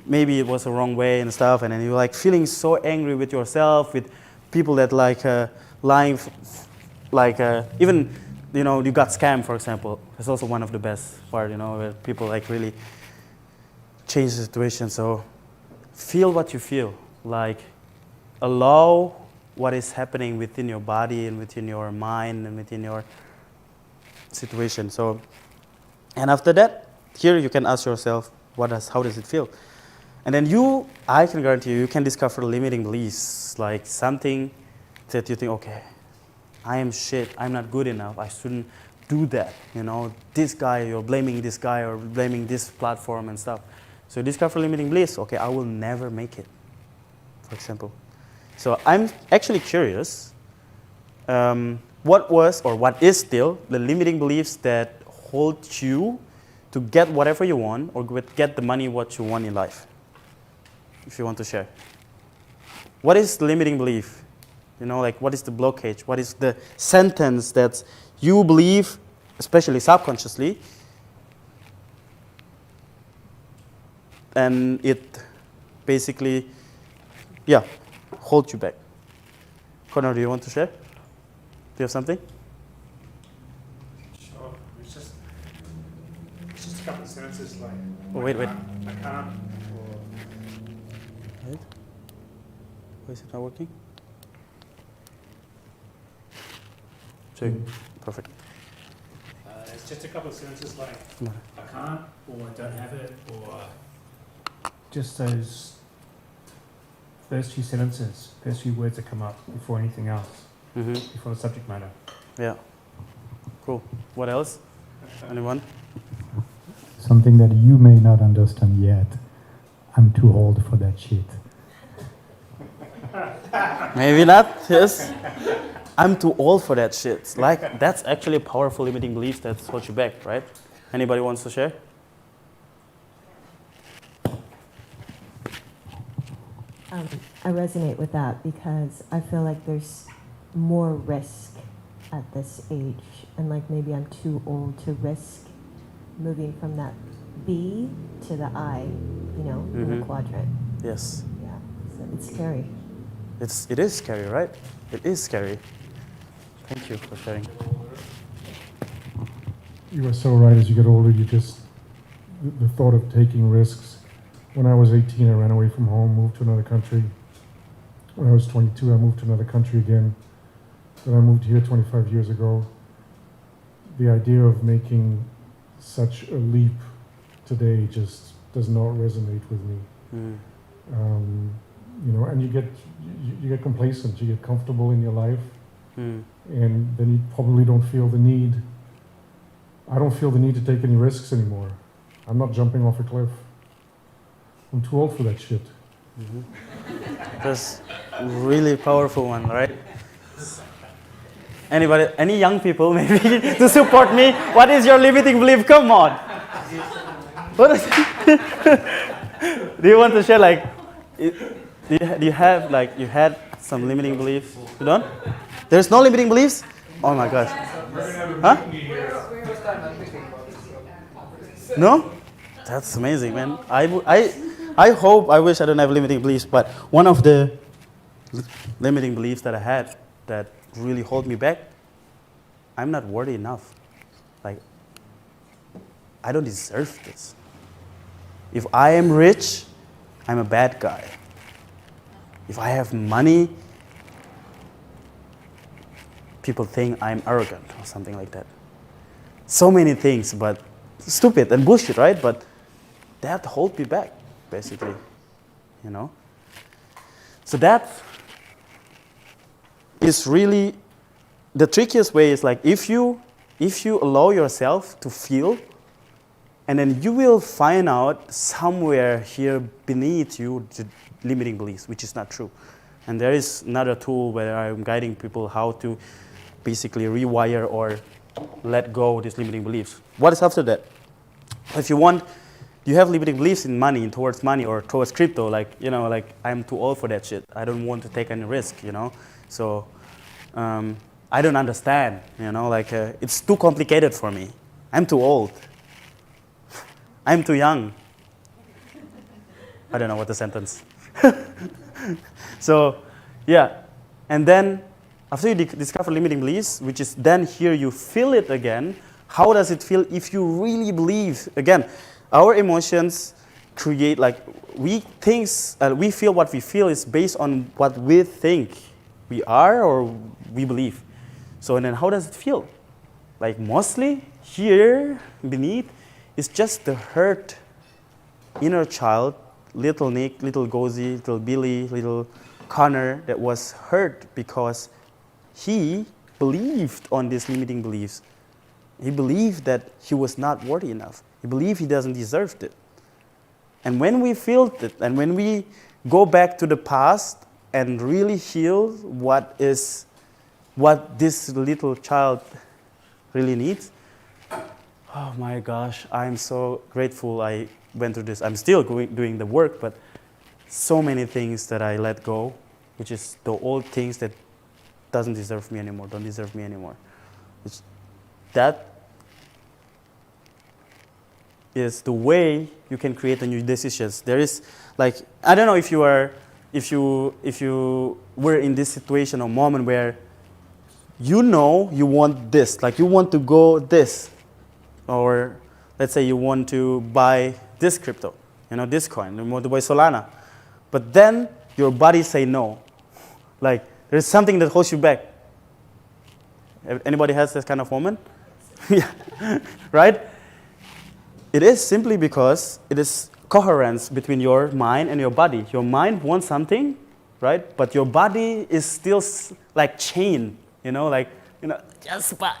maybe it was the wrong way and stuff, and then you're like feeling so angry with yourself, with people that like lying, even you got scammed, for example. It's also one of the best part, where people like really change the situation. So feel what you feel, like allow what is happening within your body and within your mind and within your situation. So, and after that, here you can ask yourself, how does it feel? And then I can guarantee you can discover limiting beliefs, like something that you think, okay, I am shit, I'm not good enough, I shouldn't do that. This guy, you're blaming this guy or blaming this platform and stuff. So discover limiting beliefs, okay, I will never make it, for example. So I'm actually curious, what was or what is still the limiting beliefs that hold you to get whatever you want or get the money what you want in life? If you want to share. What is the limiting belief? Like what is the blockage? What is the sentence that you believe, especially subconsciously, and it basically, holds you back? Connor, do you want to share? Do you have something? Sure. It's just a couple of sentences like. Wait. I can't. Wait. Why is it not working? Check. Perfect. It's just a couple of sentences like No. I can't, or I don't have it, or just those first few sentences, first few words that come up before anything else, before the subject matter. Yeah. Cool. What else? Anyone? Something that you may not understand yet. I'm too old for that shit. Maybe not. Yes. I'm too old for that shit. Like, that's actually a powerful limiting belief that holds you back, right? Anybody wants to share? I resonate with that because I feel like there's more risk at this age, and like maybe I'm too old to risk moving from that B to the I, you know, in the quadrant. Yes. Yeah, so it's scary. It is scary, right? It is scary. Thank you for sharing. You are so right. As you get older, you just the thought of taking risks. When I was 18, I ran away from home, moved to another country. When I was 22, I moved to another country again. Then I moved here 25 years ago. The idea of making such a leap today just does not resonate with me. You know, and you get complacent, you get comfortable in your life, and then you probably don't feel the need. I don't feel the need to take any risks anymore. I'm not jumping off a cliff. I'm too old for that shit. That's a really powerful one, right? Anybody, any young people maybe to support me? What is your limiting belief? Come on. What is do you want to share like, do you have like, you had some limiting beliefs? You don't? There's no limiting beliefs? Oh my gosh. Huh? No? That's amazing, man. I hope, I wish I don't have limiting beliefs, but one of the limiting beliefs that I had that really hold me back, I'm not worthy enough. Like, I don't deserve this. If I am rich, I'm a bad guy. If I have money, people think I'm arrogant or something like that. So many things, but stupid and bullshit, right? But that hold me back, basically, you know? So that is really, the trickiest way is like, if you allow yourself to feel, and then you will find out somewhere here beneath you the limiting beliefs, which is not true. And there is another tool where I'm guiding people how to basically rewire or let go of these limiting beliefs. What is after that? If you want, you have limiting beliefs in money, towards money or towards crypto, like, you know, like, I'm too old for that shit. I don't want to take any risk, you know? So I don't understand, you know, like, it's too complicated for me. I'm too old. I'm too young. I don't know what the sentence. So, yeah. And then, after you discover limiting beliefs, which is then here you feel it again, how does it feel if you really believe? Again, our emotions create, like, we feel what we feel is based on what we think we are or we believe. So, and then how does it feel? Like, mostly here beneath is just the hurt inner child, little Nick, little Gozi, little Billy, little Connor, that was hurt because he believed on these limiting beliefs. He believed that he was not worthy enough. He believed he doesn't deserve it. And when we feel it, and when we go back to the past and really heal what this little child really needs, oh my gosh, I'm so grateful I went through this. I'm still doing the work, but so many things that I let go, which is the old things that don't deserve me anymore. That is the way you can create the new decisions. There is, like, I don't know if you were in this situation or moment where you know you want this, like you want to go this, or let's say you want to buy this crypto, you know, this coin, you want to buy Solana, but then your body say no. Like, there's something that holds you back. Anybody has this kind of moment? Yeah, right? It is simply because it is coherence between your mind and your body. Your mind wants something, right? But your body is still like chained, just buy.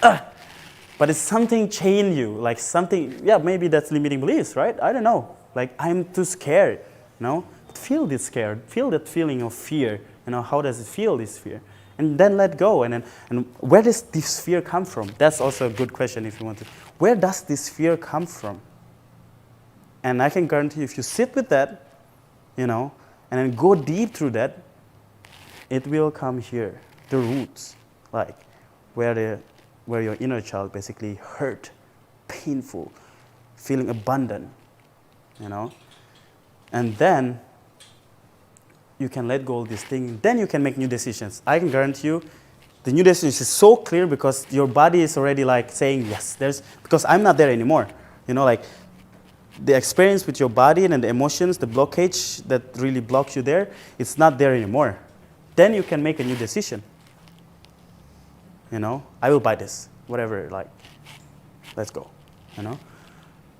But it's something chained you, like something, maybe that's limiting beliefs, right? I don't know. Like, I'm too scared, Feel this scared, feel that feeling of fear, how does it feel, this fear? And then let go, and where does this fear come from? That's also a good question if you want to. Where does this fear come from? And I can guarantee if you sit with that, and then go deep through that, it will come here. the roots, like where your inner child basically hurt, painful, feeling abundant, you know. And then you can let go of this thing. Then you can make new decisions. I can guarantee you, the new decision is so clear because your body is already like saying yes. Because I'm not there anymore. You know, like the experience with your body and the emotions, the blockage that really blocks you there, it's not there anymore. Then you can make a new decision. You know, I will buy this, whatever, like, let's go, you know.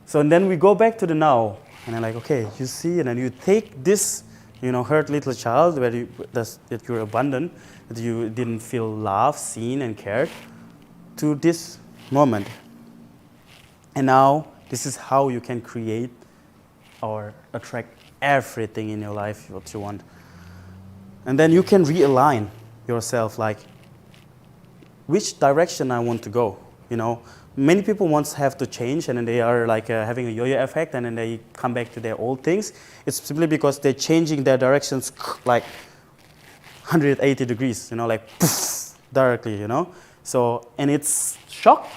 So and then we go back to the now, and I'm like, okay, you see, and then you take this, you know, hurt little child that you're abandoned, that you didn't feel loved, seen, and cared, to this moment. And now this is how you can create or attract everything in your life what you want. And then you can realign yourself, like, which direction I want to go, you know. Many people once have to change, and then they are like having a yo-yo effect, and then they come back to their old things. It's simply because they're changing their directions like 180 degrees, you know, like poof, directly, you know. So, and it's shock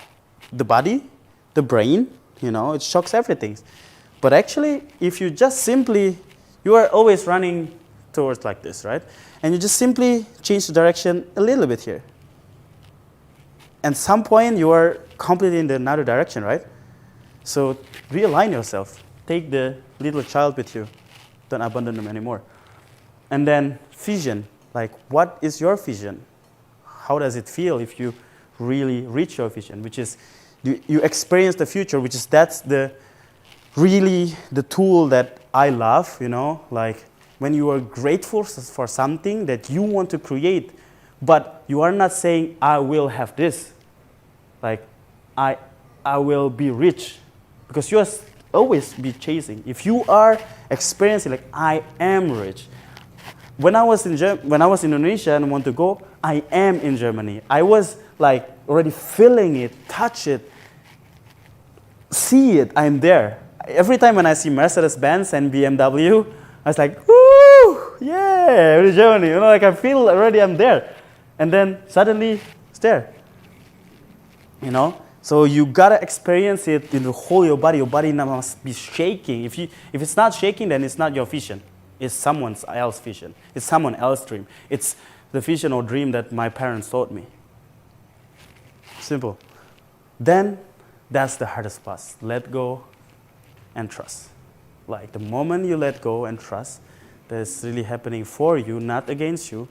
the body, the brain, you know, it shocks everything. But actually, if you just simply, you are always running towards like this, right? And you just simply change the direction a little bit here. At some point, you are completely in another direction, right? So realign yourself. Take the little child with you. Don't abandon them anymore. And then vision. Like, what is your vision? How does it feel if you really reach your vision? Which is, you experience the future, which is, that's really the tool that I love, you know? Like, when you are grateful for something that you want to create, but you are not saying, I will have this. Like, I will be rich. Because you will always be chasing. If you are experiencing, like, I am rich. When I was in Indonesia and want to go, I am in Germany. I was like already feeling it, touch it, see it, I'm there. Every time when I see Mercedes-Benz and BMW, I was like, woo, yeah, in Germany. You know, like I feel already I'm there. And then suddenly it's there. You know? So you gotta experience it in the whole your body. Your body must be shaking. If it's not shaking, then it's not your vision. It's someone else's vision. It's someone else's dream. It's the vision or dream that my parents taught me. Simple. Then that's the hardest part. Let go and trust. Like the moment you let go and trust, that it's really happening for you, not against you.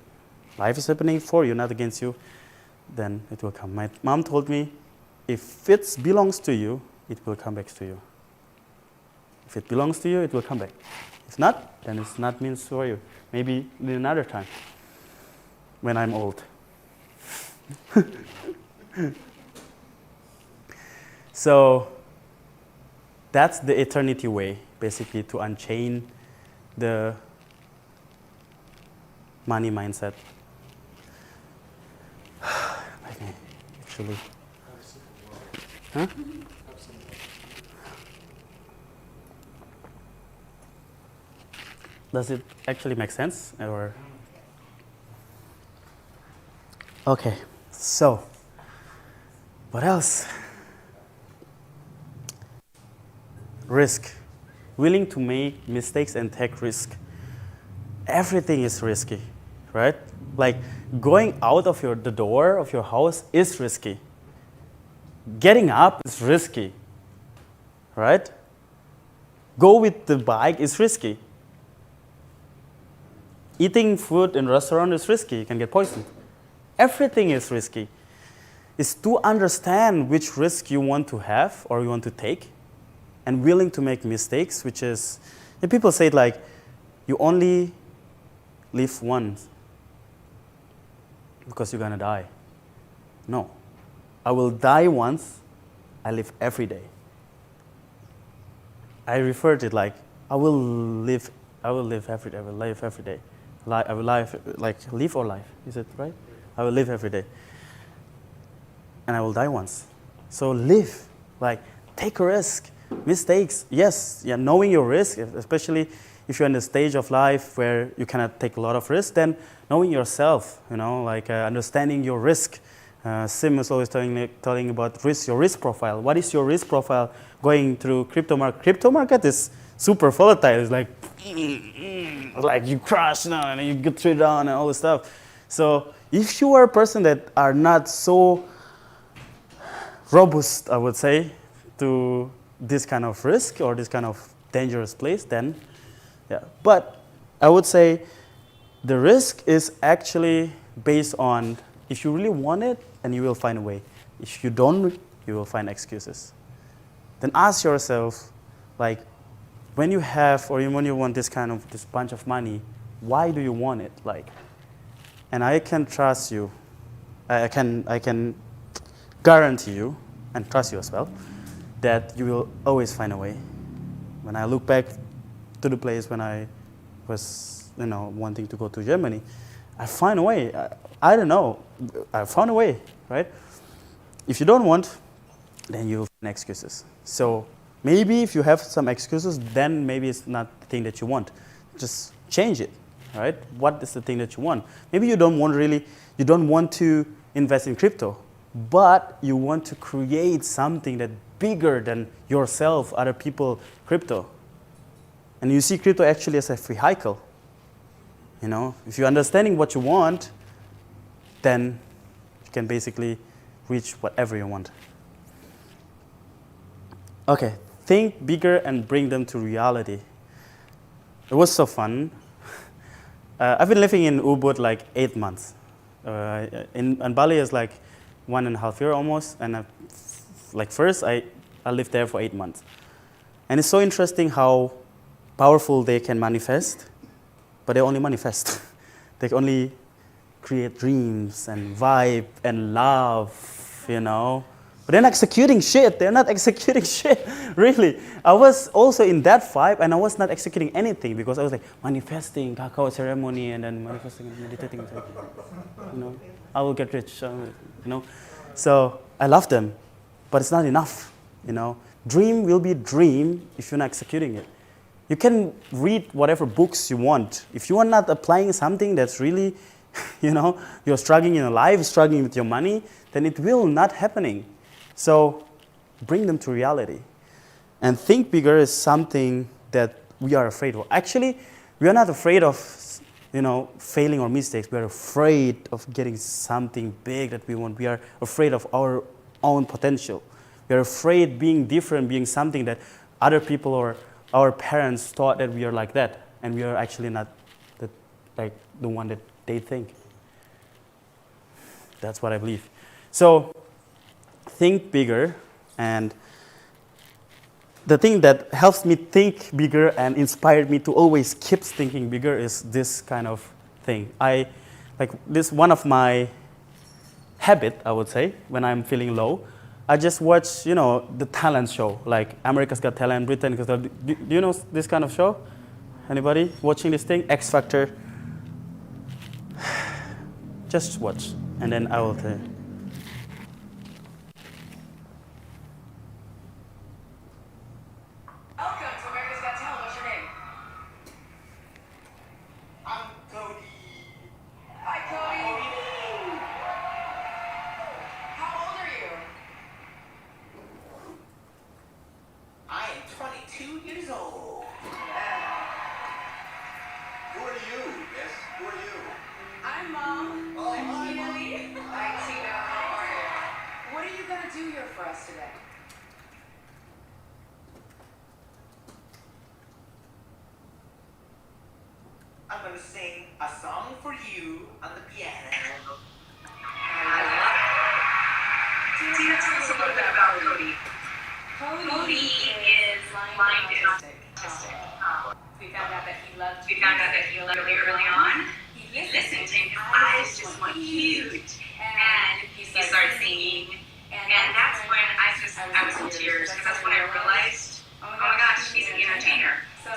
Life is happening for you, not against you. Then it will come. My mom told me, if it belongs to you, it will come back to you. If it belongs to you, it will come back. If not, then it's not meant for you. Maybe in another time, when I'm old. So that's the eternity way, basically, to unchain the money mindset. Actually. Huh? Does it actually make sense? Or okay, so what else? Risk. Willing to make mistakes and take risk. Everything is risky, right? Like going out of the door of your house is risky. Getting up is risky, right? Go with the bike is risky. Eating food in a restaurant is risky. You can get poisoned. Everything is risky. It's to understand which risk you want to have or you want to take and willing to make mistakes, which is, and people say it like, you only live once because you're going to die. No. I will die once, I live every day. I refer to it like, I will live every day, I will live every day. I will live, like live or life, is it right? I will live every day. And I will die once. So live, like take a risk. Mistakes, yes, yeah, knowing your risk, especially if you're in the stage of life where you cannot take a lot of risk, then knowing yourself, like understanding your risk. Sim is always telling about risk, your risk profile. What is your risk profile going through crypto market? Crypto market is super volatile. It's like you crash now and you get through down and all this stuff. So if you are a person that are not so robust, I would say, to this kind of risk or this kind of dangerous place, then yeah. But I would say the risk is actually based on if you really want it, and you will find a way. If you don't, you will find excuses. Then ask yourself, like, when you have or when you want this bunch of money, why do you want it? Like, and I can trust you. I can guarantee you and trust you as well that you will always find a way. When I look back to the place when I was, wanting to go to Germany, I find a way. I don't know. I found a way, right? If you don't want, then you'll find excuses. So maybe if you have some excuses, then maybe it's not the thing that you want. Just change it, right? What is the thing that you want? Maybe you don't want to invest in crypto, but you want to create something that's bigger than yourself, other people, crypto. And you see crypto actually as a vehicle. If you're understanding what you want, then you can basically reach whatever you want. Okay, think bigger and bring them to reality. It was so fun. I've been living in Ubud like 8 months. In Bali is like 1.5 years almost, and first I lived there for 8 months. And it's so interesting how powerful they can manifest, but they only manifest. They only create dreams and vibe and love, But they're not executing shit. They're not executing shit, really. I was also in that vibe, and I was not executing anything because I was like manifesting, cacao ceremony, and then manifesting and meditating. I will get rich, So I love them, but it's not enough, Dream will be dream if you're not executing it. You can read whatever books you want. If you are not applying something that's really, you're struggling in your life, struggling with your money, then it will not happening. So bring them to reality. And think bigger is something that we are afraid of. Actually, we are not afraid of, failing or mistakes. We are afraid of getting something big that we want. We are afraid of our own potential. We are afraid being different, being something that other people or our parents thought that we are like that, and we are actually not the one that they think. That's what I believe. So think bigger, and the thing that helps me think bigger and inspired me to always keep thinking bigger is this kind of thing. This one of my habit, I would say, when I'm feeling low. I just watch, the talent show, like America's Got Talent, Britain's Got Talent. Do you know this kind of show? Anybody watching this thing? X Factor. Just watch, and then I will tell you. Welcome to America's Got Talent. What's your name? I'm Cody. Hi, Cody. How old are you? I am 22 years old. Who are you, miss? Who are you? I'm Mom. Oh, I'm hi, Tina Mom. Lee. Hi, Tina. How are you? What are you going to do here for us today? I'm gonna sing a song for you on the piano. Tina, tell us a little bit about Cody. Cody is blind and autistic. We found out that he loved really early on. He listened and his eyes just went huge. And he started singing. And that's when I was in tears, because that's when I realized, oh my gosh, he's an entertainer. So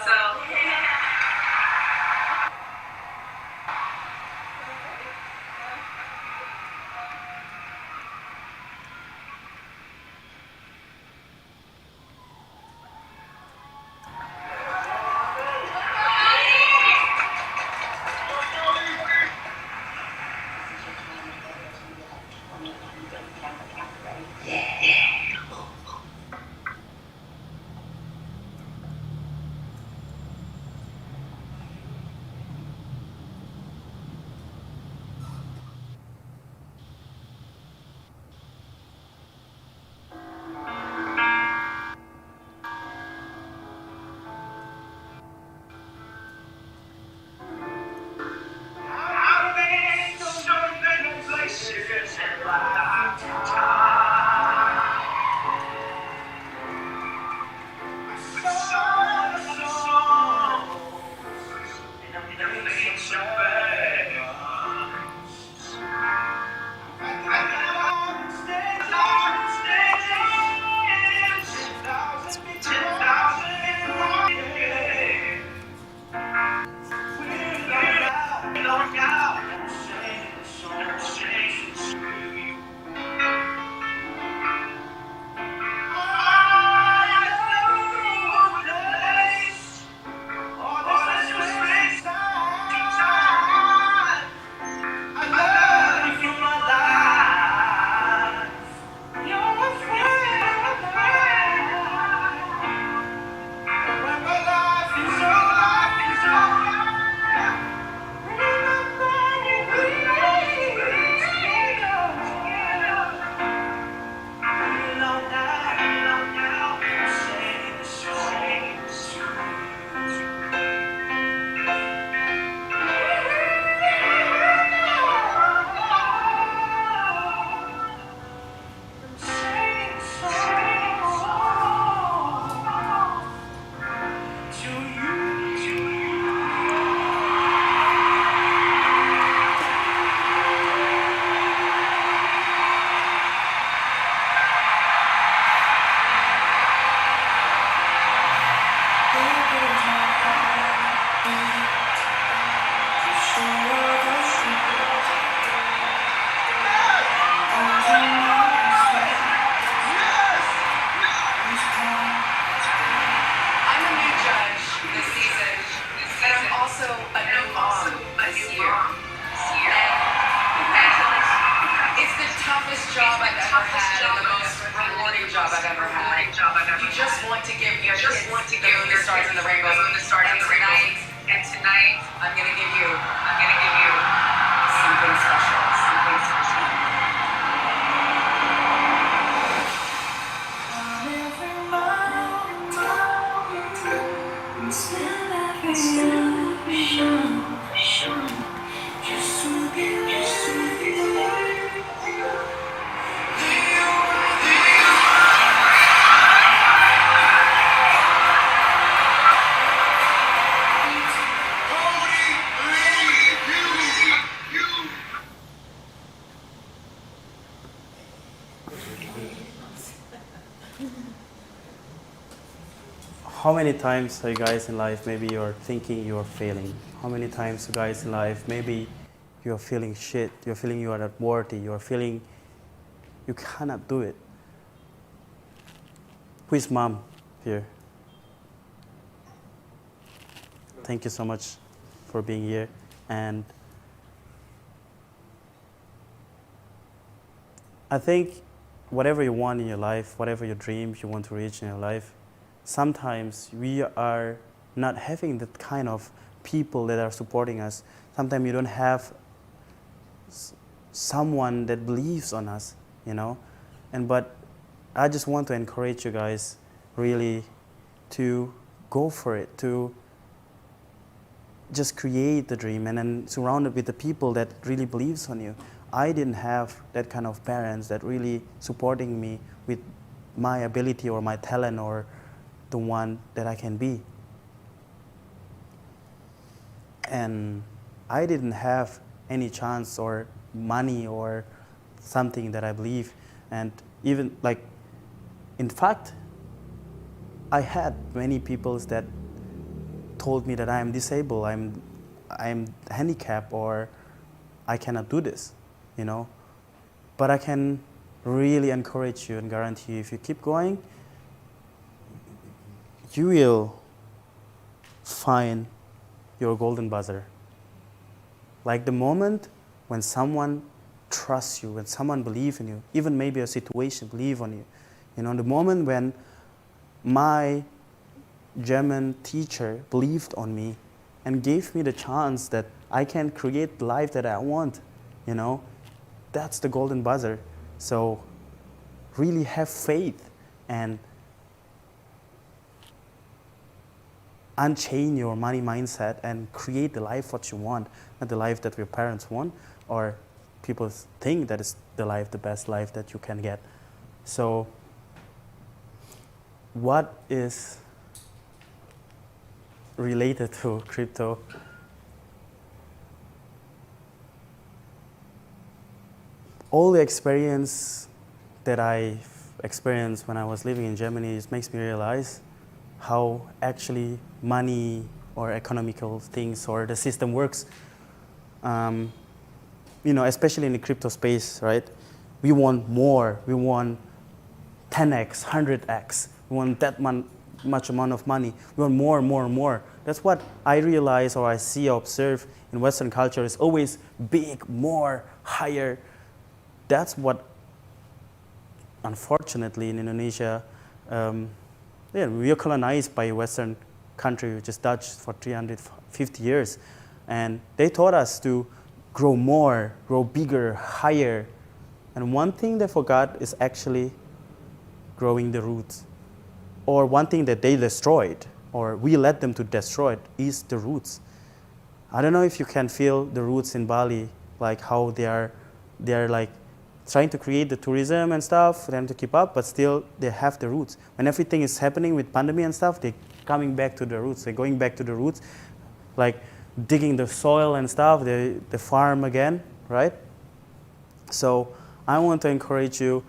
I'm a new judge this season, and I'm also a new mom this year. And it's the toughest job I've ever had and the most rewarding job I've ever had. You just want to give your kids the moon, the stars, and the rainbows. And tonight, I'm gonna give you something special. Something special. How many times are you guys in life maybe you're thinking you're failing? How many times you guys in life maybe you're feeling shit, you're feeling you are not worthy, you're feeling you cannot do it? Who is mom here? Thank you so much for being here. And I think whatever you want in your life, whatever your dreams you want to reach in your life, sometimes we are not having that kind of people that are supporting us. Sometimes you don't have someone that believes on us, you know. But I just want to encourage you guys really to go for it, to just create the dream and then surround it with the people that really believes on you. I didn't have that kind of parents that really supporting me with my ability or my talent or the one that I can be. And I didn't have any chance or money or something that I believe. And even like, in fact, I had many people that told me that I am disabled, I'm handicapped, or I cannot do this, you know. But I can really encourage you and guarantee you, if you keep going, you will find your golden buzzer. Like the moment when someone trusts you, when someone believes in you, even maybe a situation believe on you. You know, the moment when my German teacher believed on me and gave me the chance that I can create the life that I want, you know, that's the golden buzzer. So really have faith and unchain your money mindset and create the life what you want, not the life that your parents want or people think that is the life, the best life that you can get. So what is related to crypto? All the experience that I experienced when I was living in Germany makes me realize how actually money or economical things or the system works. You know, especially in the crypto space, right? We want more. We want 10x, 100x. We want that much amount of money. We want more and more and more. That's what I realize or I see or observe in Western culture is always big, more, higher. That's what, unfortunately, in Indonesia, we are colonized by a Western country, which is Dutch, for 350 years. And they taught us to grow more, grow bigger, higher. And one thing they forgot is actually growing the roots. Or one thing that they destroyed, or we let them to destroy it, is the roots. I don't know if you can feel the roots in Bali, like how they are like trying to create the tourism and stuff for them to keep up, but still they have the roots. When everything is happening with pandemic and stuff, they're coming back to the roots. They're going back to the roots, like digging the soil and stuff, they farm again, right? So I want to encourage you,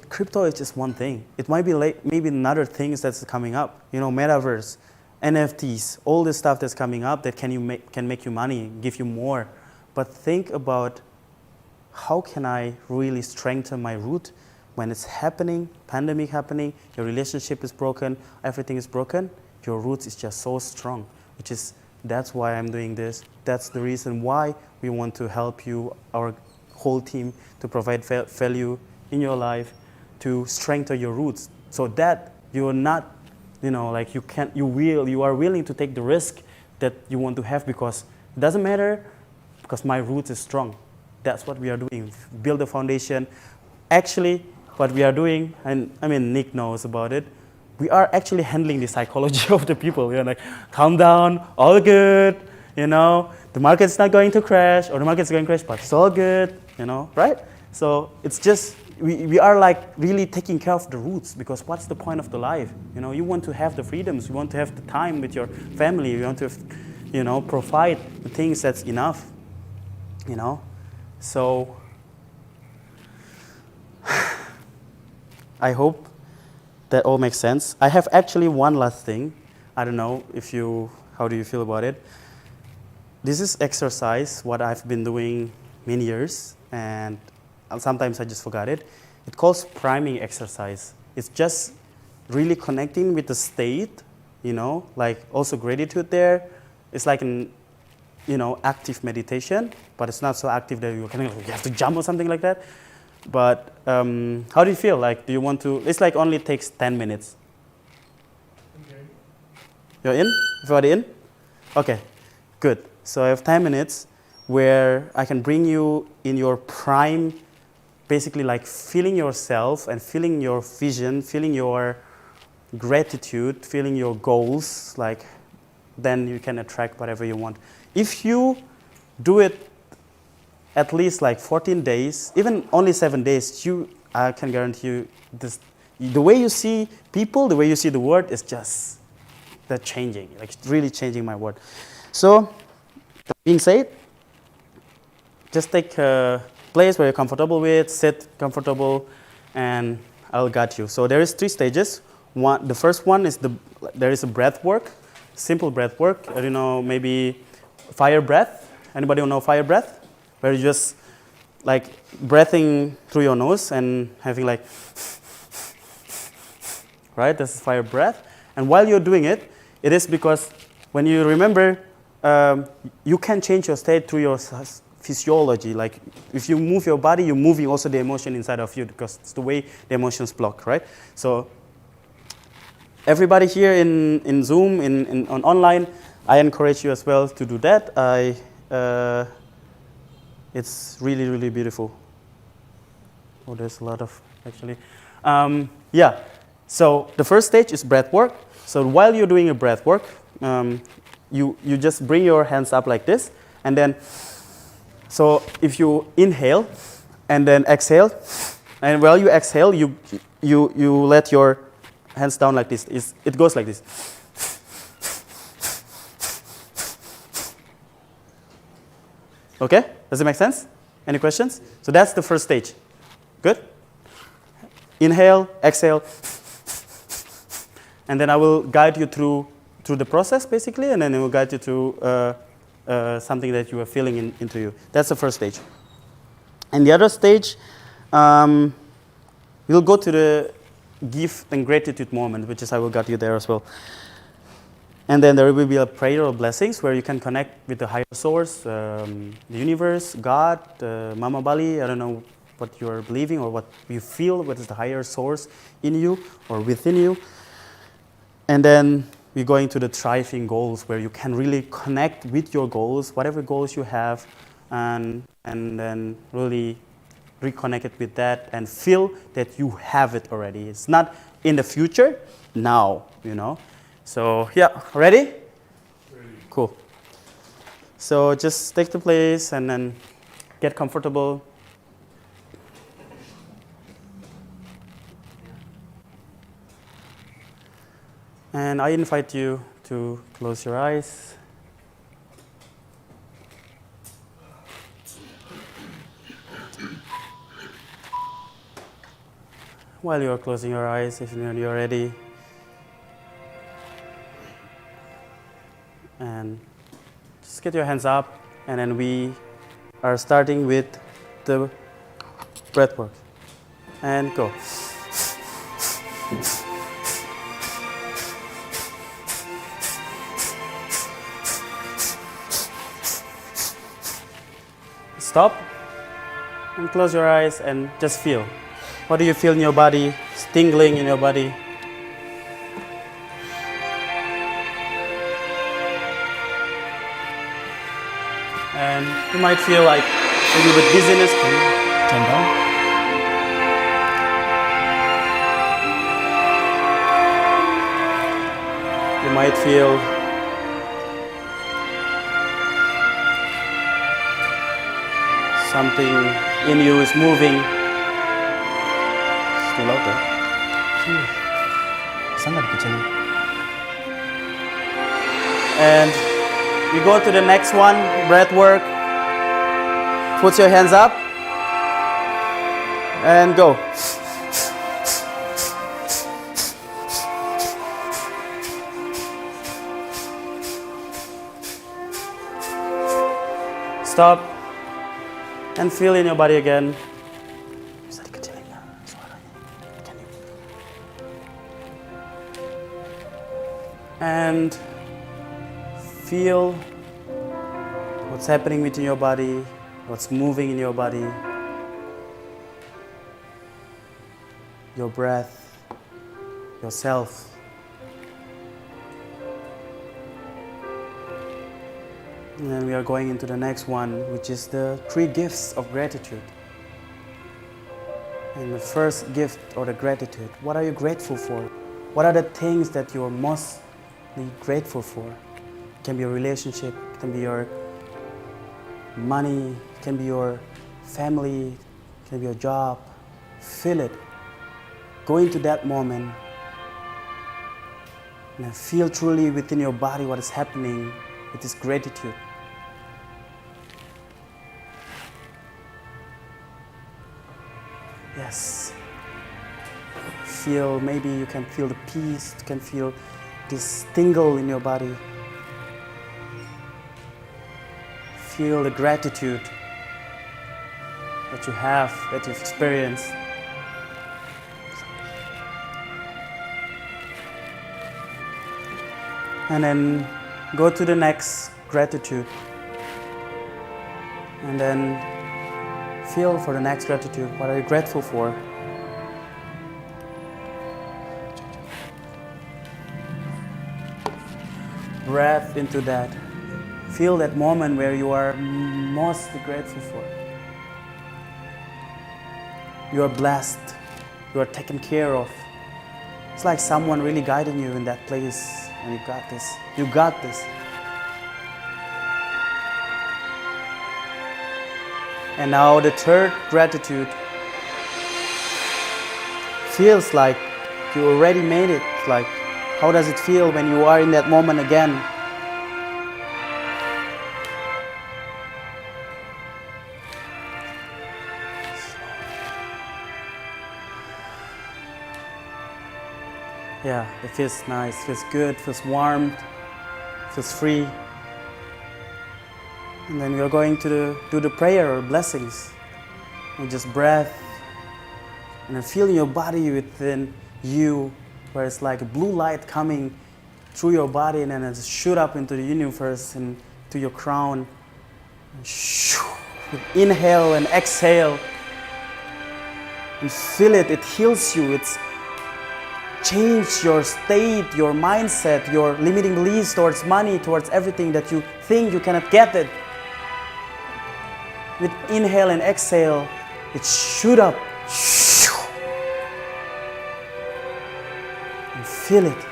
crypto is just one thing. It might be maybe another things that's coming up, you know, metaverse, NFTs, all this stuff that's coming up that can make you money, give you more. But think about how can I really strengthen my root when it's happening, pandemic happening, your relationship is broken, everything is broken, your roots is just so strong, that's why I'm doing this. That's the reason why we want to help you, our whole team, to provide value in your life, to strengthen your roots, so that you're not, you are willing to take the risk that you want to have, because it doesn't matter, because my roots is strong. That's what we are doing, build a foundation. Actually, what we are doing, and I mean, Nick knows about it, we are actually handling the psychology of the people. We're like, calm down, all good, the market's not going to crash, or the market's going to crash, but it's all good, right? So it's just, we are like really taking care of the roots, because what's the point of the life? You want to have the freedoms, you want to have the time with your family, you want to, provide the things that's enough, So I hope that all makes sense. I have actually one last thing. I don't know how do you feel about it? This is exercise, what I've been doing many years, and sometimes I just forgot it. It calls priming exercise. It's just really connecting with the state, like also gratitude there. It's like an, active meditation, but it's not so active that you have to jump or something like that. But how do you feel? Like, do you want to? It's like only takes 10 minutes. Okay. You're in? Everybody in? Okay, good. So I have 10 minutes where I can bring you in your prime, basically like feeling yourself and feeling your vision, feeling your gratitude, feeling your goals, like then you can attract whatever you want. If you do it at least like 14 days, even only 7 days, I can guarantee you this, the way you see people, the way you see the world is just changing, like really changing my world. So, that being said, just take a place where you're comfortable with, sit comfortable, and I'll guide you. So there is 3 stages. The first one is there is a breath work, simple breath work. I don't know, maybe fire breath. Anybody know fire breath? Where you just like breathing through your nose and having like, right? This is fire breath. And while you're doing it, it is because when you remember, you can change your state through your physiology. Like if you move your body, you're moving also the emotion inside of you, because it's the way the emotions block, right? So everybody here in Zoom, on online, I encourage you as well to do that. It's really, really beautiful. Oh, there's a lot of, actually. Yeah, so the first stage is breath work. So while you're doing a breath work, you just bring your hands up like this, and then, so if you inhale and then exhale, and while you exhale, you let your hands down like this. It goes like this. Okay, does it make sense? Any questions? So that's the first stage. Good? Inhale, exhale, and then I will guide you through the process, basically, and then it will guide you to something that you are feeling into you. That's the first stage. And the other stage, we'll go to the gift and gratitude moment, which is I will guide you there as well. And then there will be a prayer of blessings where you can connect with the higher source, the universe, God, Mama Bali. I don't know what you're believing or what you feel, what is the higher source in you or within you. And then we're going to the thriving goals where you can really connect with your goals, whatever goals you have, and then really reconnect it with that and feel that you have it already. It's not in the future, now, So, yeah, ready? Cool. So just take the place and then get comfortable. And I invite you to close your eyes. While you're closing your eyes, if you're ready, And just get your hands up, and then we are starting with the breath work. And go. Stop and close your eyes and just feel. What do you feel in your body? It's tingling in your body. And you might feel like a little bit dizziness. Can you turn down? You might feel something in you is moving. Still out there. Sangat kecil. And we go to the next one, breath work. Put your hands up and go. Stop and feel in your body again. And feel what's happening within your body, what's moving in your body, your breath, yourself. And then we are going into the next one, which is the 3 gifts of gratitude. And the first gift, or the gratitude, what are you grateful for? What are the things that you are mostly grateful for? It can be a relationship, it can be your money, it can be your family, it can be your job. Feel it. Go into that moment and feel truly within your body what is happening with this gratitude. Yes. Feel, maybe you can feel the peace, you can feel this tingle in your body. Feel the gratitude that you have, that you've experienced. And then go to the next gratitude. And then feel for the next gratitude. What are you grateful for? Breath into that. Feel that moment where you are most grateful for. You are blessed. You are taken care of. It's like someone really guiding you in that place, and you got this. You got this. And now the third gratitude feels like you already made it. Like, how does it feel when you are in that moment again? Yeah, it feels nice, feels good, feels warm, feels free. And then we are going to do the prayer or blessings. You just breath and then feel in your body within you, where it's like a blue light coming through your body and then it shoot up into the universe and to your crown. Inhale and exhale. And feel it, it heals you. It's change your state, your mindset, your limiting beliefs towards money, towards everything that you think you cannot get it. With inhale and exhale, it shoot up. And feel it.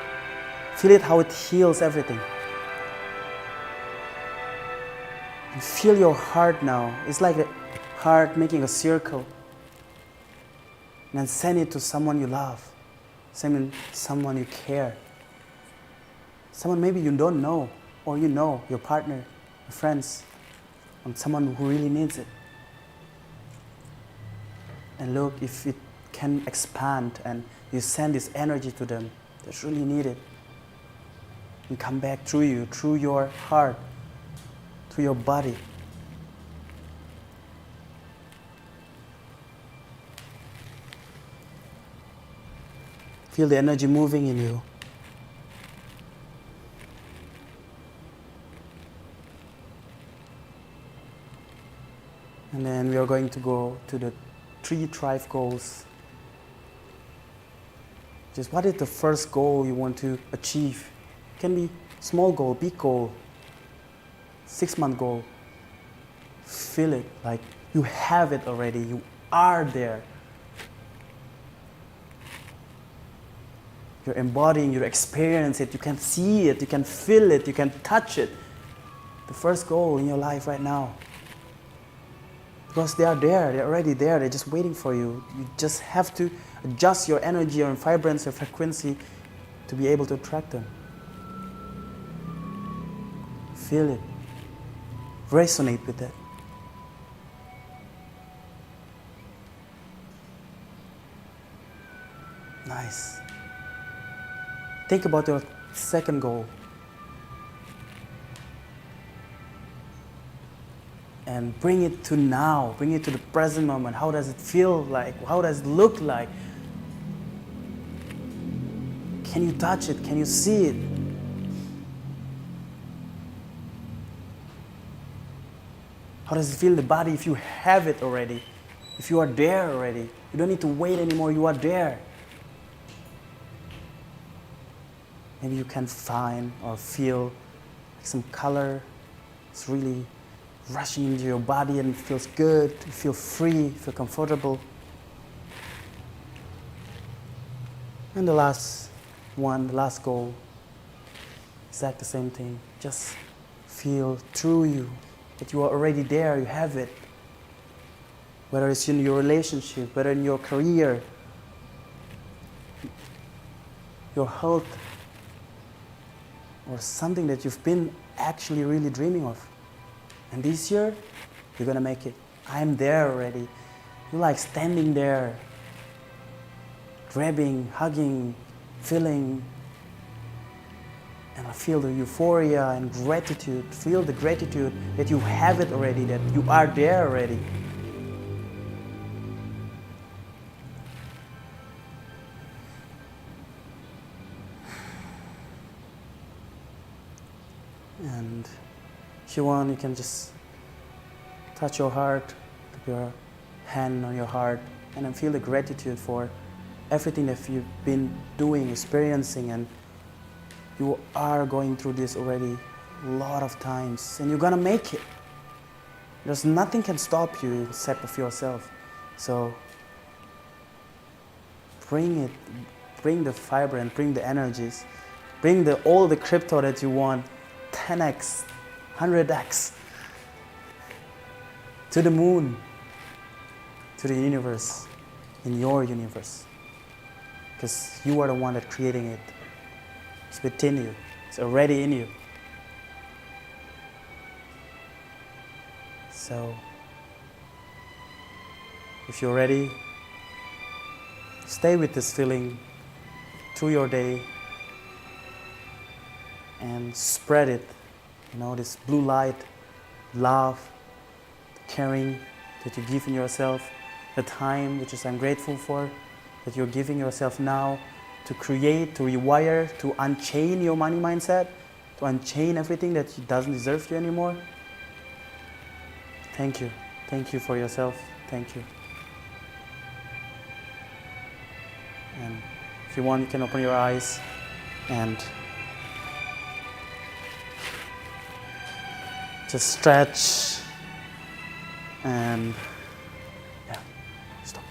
Feel it how it heals everything. And feel your heart now. It's like a heart making a circle. And then send it to someone you love. Someone you care. Someone maybe you don't know, or you know, your partner, your friends, and someone who really needs it. And look if it can expand and you send this energy to them that really need it. and come back through you, through your heart, through your body. Feel the energy moving in you. And then we are going to go to the 3 Thrive goals. Just what is the first goal you want to achieve? It can be small goal, big goal, 6-month goal. Feel it like you have it already. You are there. You're embodying, you experience it, you can see it, you can feel it, you can touch it. The first goal in your life right now. Because they are there, they're already there, they're just waiting for you. You just have to adjust your energy, your vibrance, your frequency to be able to attract them. Feel it. Resonate with it. Nice. Think about your second goal. And bring it to now, bring it to the present moment. How does it feel like? How does it look like? Can you touch it? Can you see it? How does it feel in the body if you have it already? If you are there already? You don't need to wait anymore, you are there. Maybe you can find or feel like some color. It's really rushing into your body and it feels good. You feel free, you feel comfortable. And the last one, the last goal, exact the same thing. Just feel through you that you are already there, you have it. Whether it's in your relationship, whether in your career, your health, or something that you've been actually really dreaming of. And this year, you're gonna make it. I'm there already. You're like standing there, grabbing, hugging, feeling, and I feel the euphoria and gratitude. Feel the gratitude that you have it already, that you are there already. And if you want, you can just touch your heart, put your hand on your heart, and then feel the gratitude for everything that you've been doing, experiencing, and you are going through this already a lot of times, and you're gonna make it. There's nothing can stop you except of yourself. So bring it, bring the vibrance, bring the energies, bring all the crypto that you want, 10x, 100x, to the moon, to the universe, in your universe. Because you are the one that's creating it. It's within you. It's already in you. So, if you're ready, stay with this feeling through your day and spread it. You know, this blue light, love, caring that you give in yourself, the time which is I'm grateful for, that you're giving yourself now to create, to rewire, to unchain your money mindset, to unchain everything that doesn't deserve you anymore. Thank you. Thank you for yourself. Thank you. And if you want, you can open your eyes and just stretch and yeah, stop.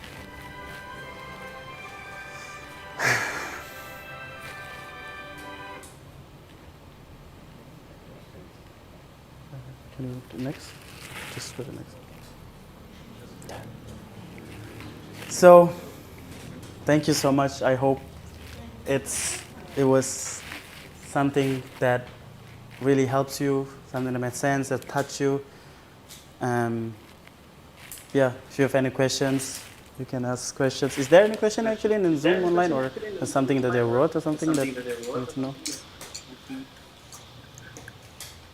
Can you do the next? Just go to the next. Yeah. So, thank you so much. I hope it was something that really helps you, something that made sense, that touched you. Yeah, if you have any questions, you can ask questions. Is there any question actually in Zoom online, or something that they wrote or something that you need to know?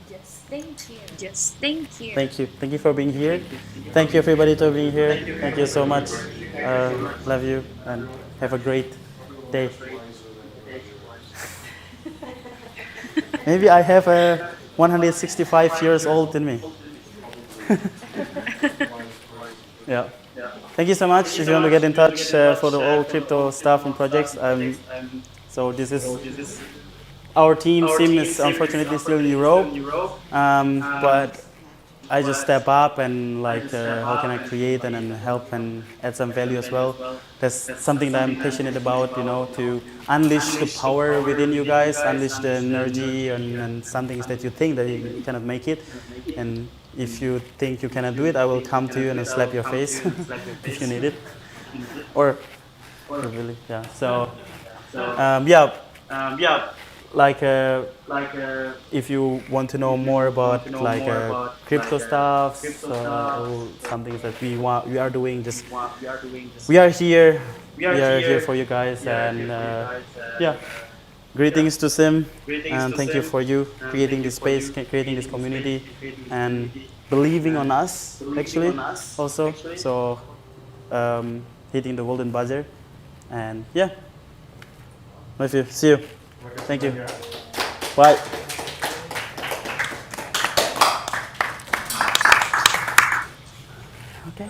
Just thank you. Just thank you. Thank you. Thank you for being here. Thank you everybody for being here. Thank you so much. Love you and have a great day. Maybe I have a 165 years old in me. Yeah. Thank you so much. If you want to get in touch for the all crypto stuff and projects, so this is our team. Sim is unfortunately still in Europe, but I just step up and like how can I create and then help and add some value as well. That's something that I'm passionate about, you know, to unleash the power within you guys, unleash the energy and some things that you think that you cannot make it. And if you think you cannot do it, I will come to you and slap your face if you need it. Or really, yeah. So like if you want to know more about like crypto stuff or something that we are doing, just we are here for you guys. And yeah, greetings to Sim, and thank you for you creating this space, creating this community, and believing on us actually also. So hitting the golden buzzer, and yeah, love you. See you. Thank you. Bye. Okay.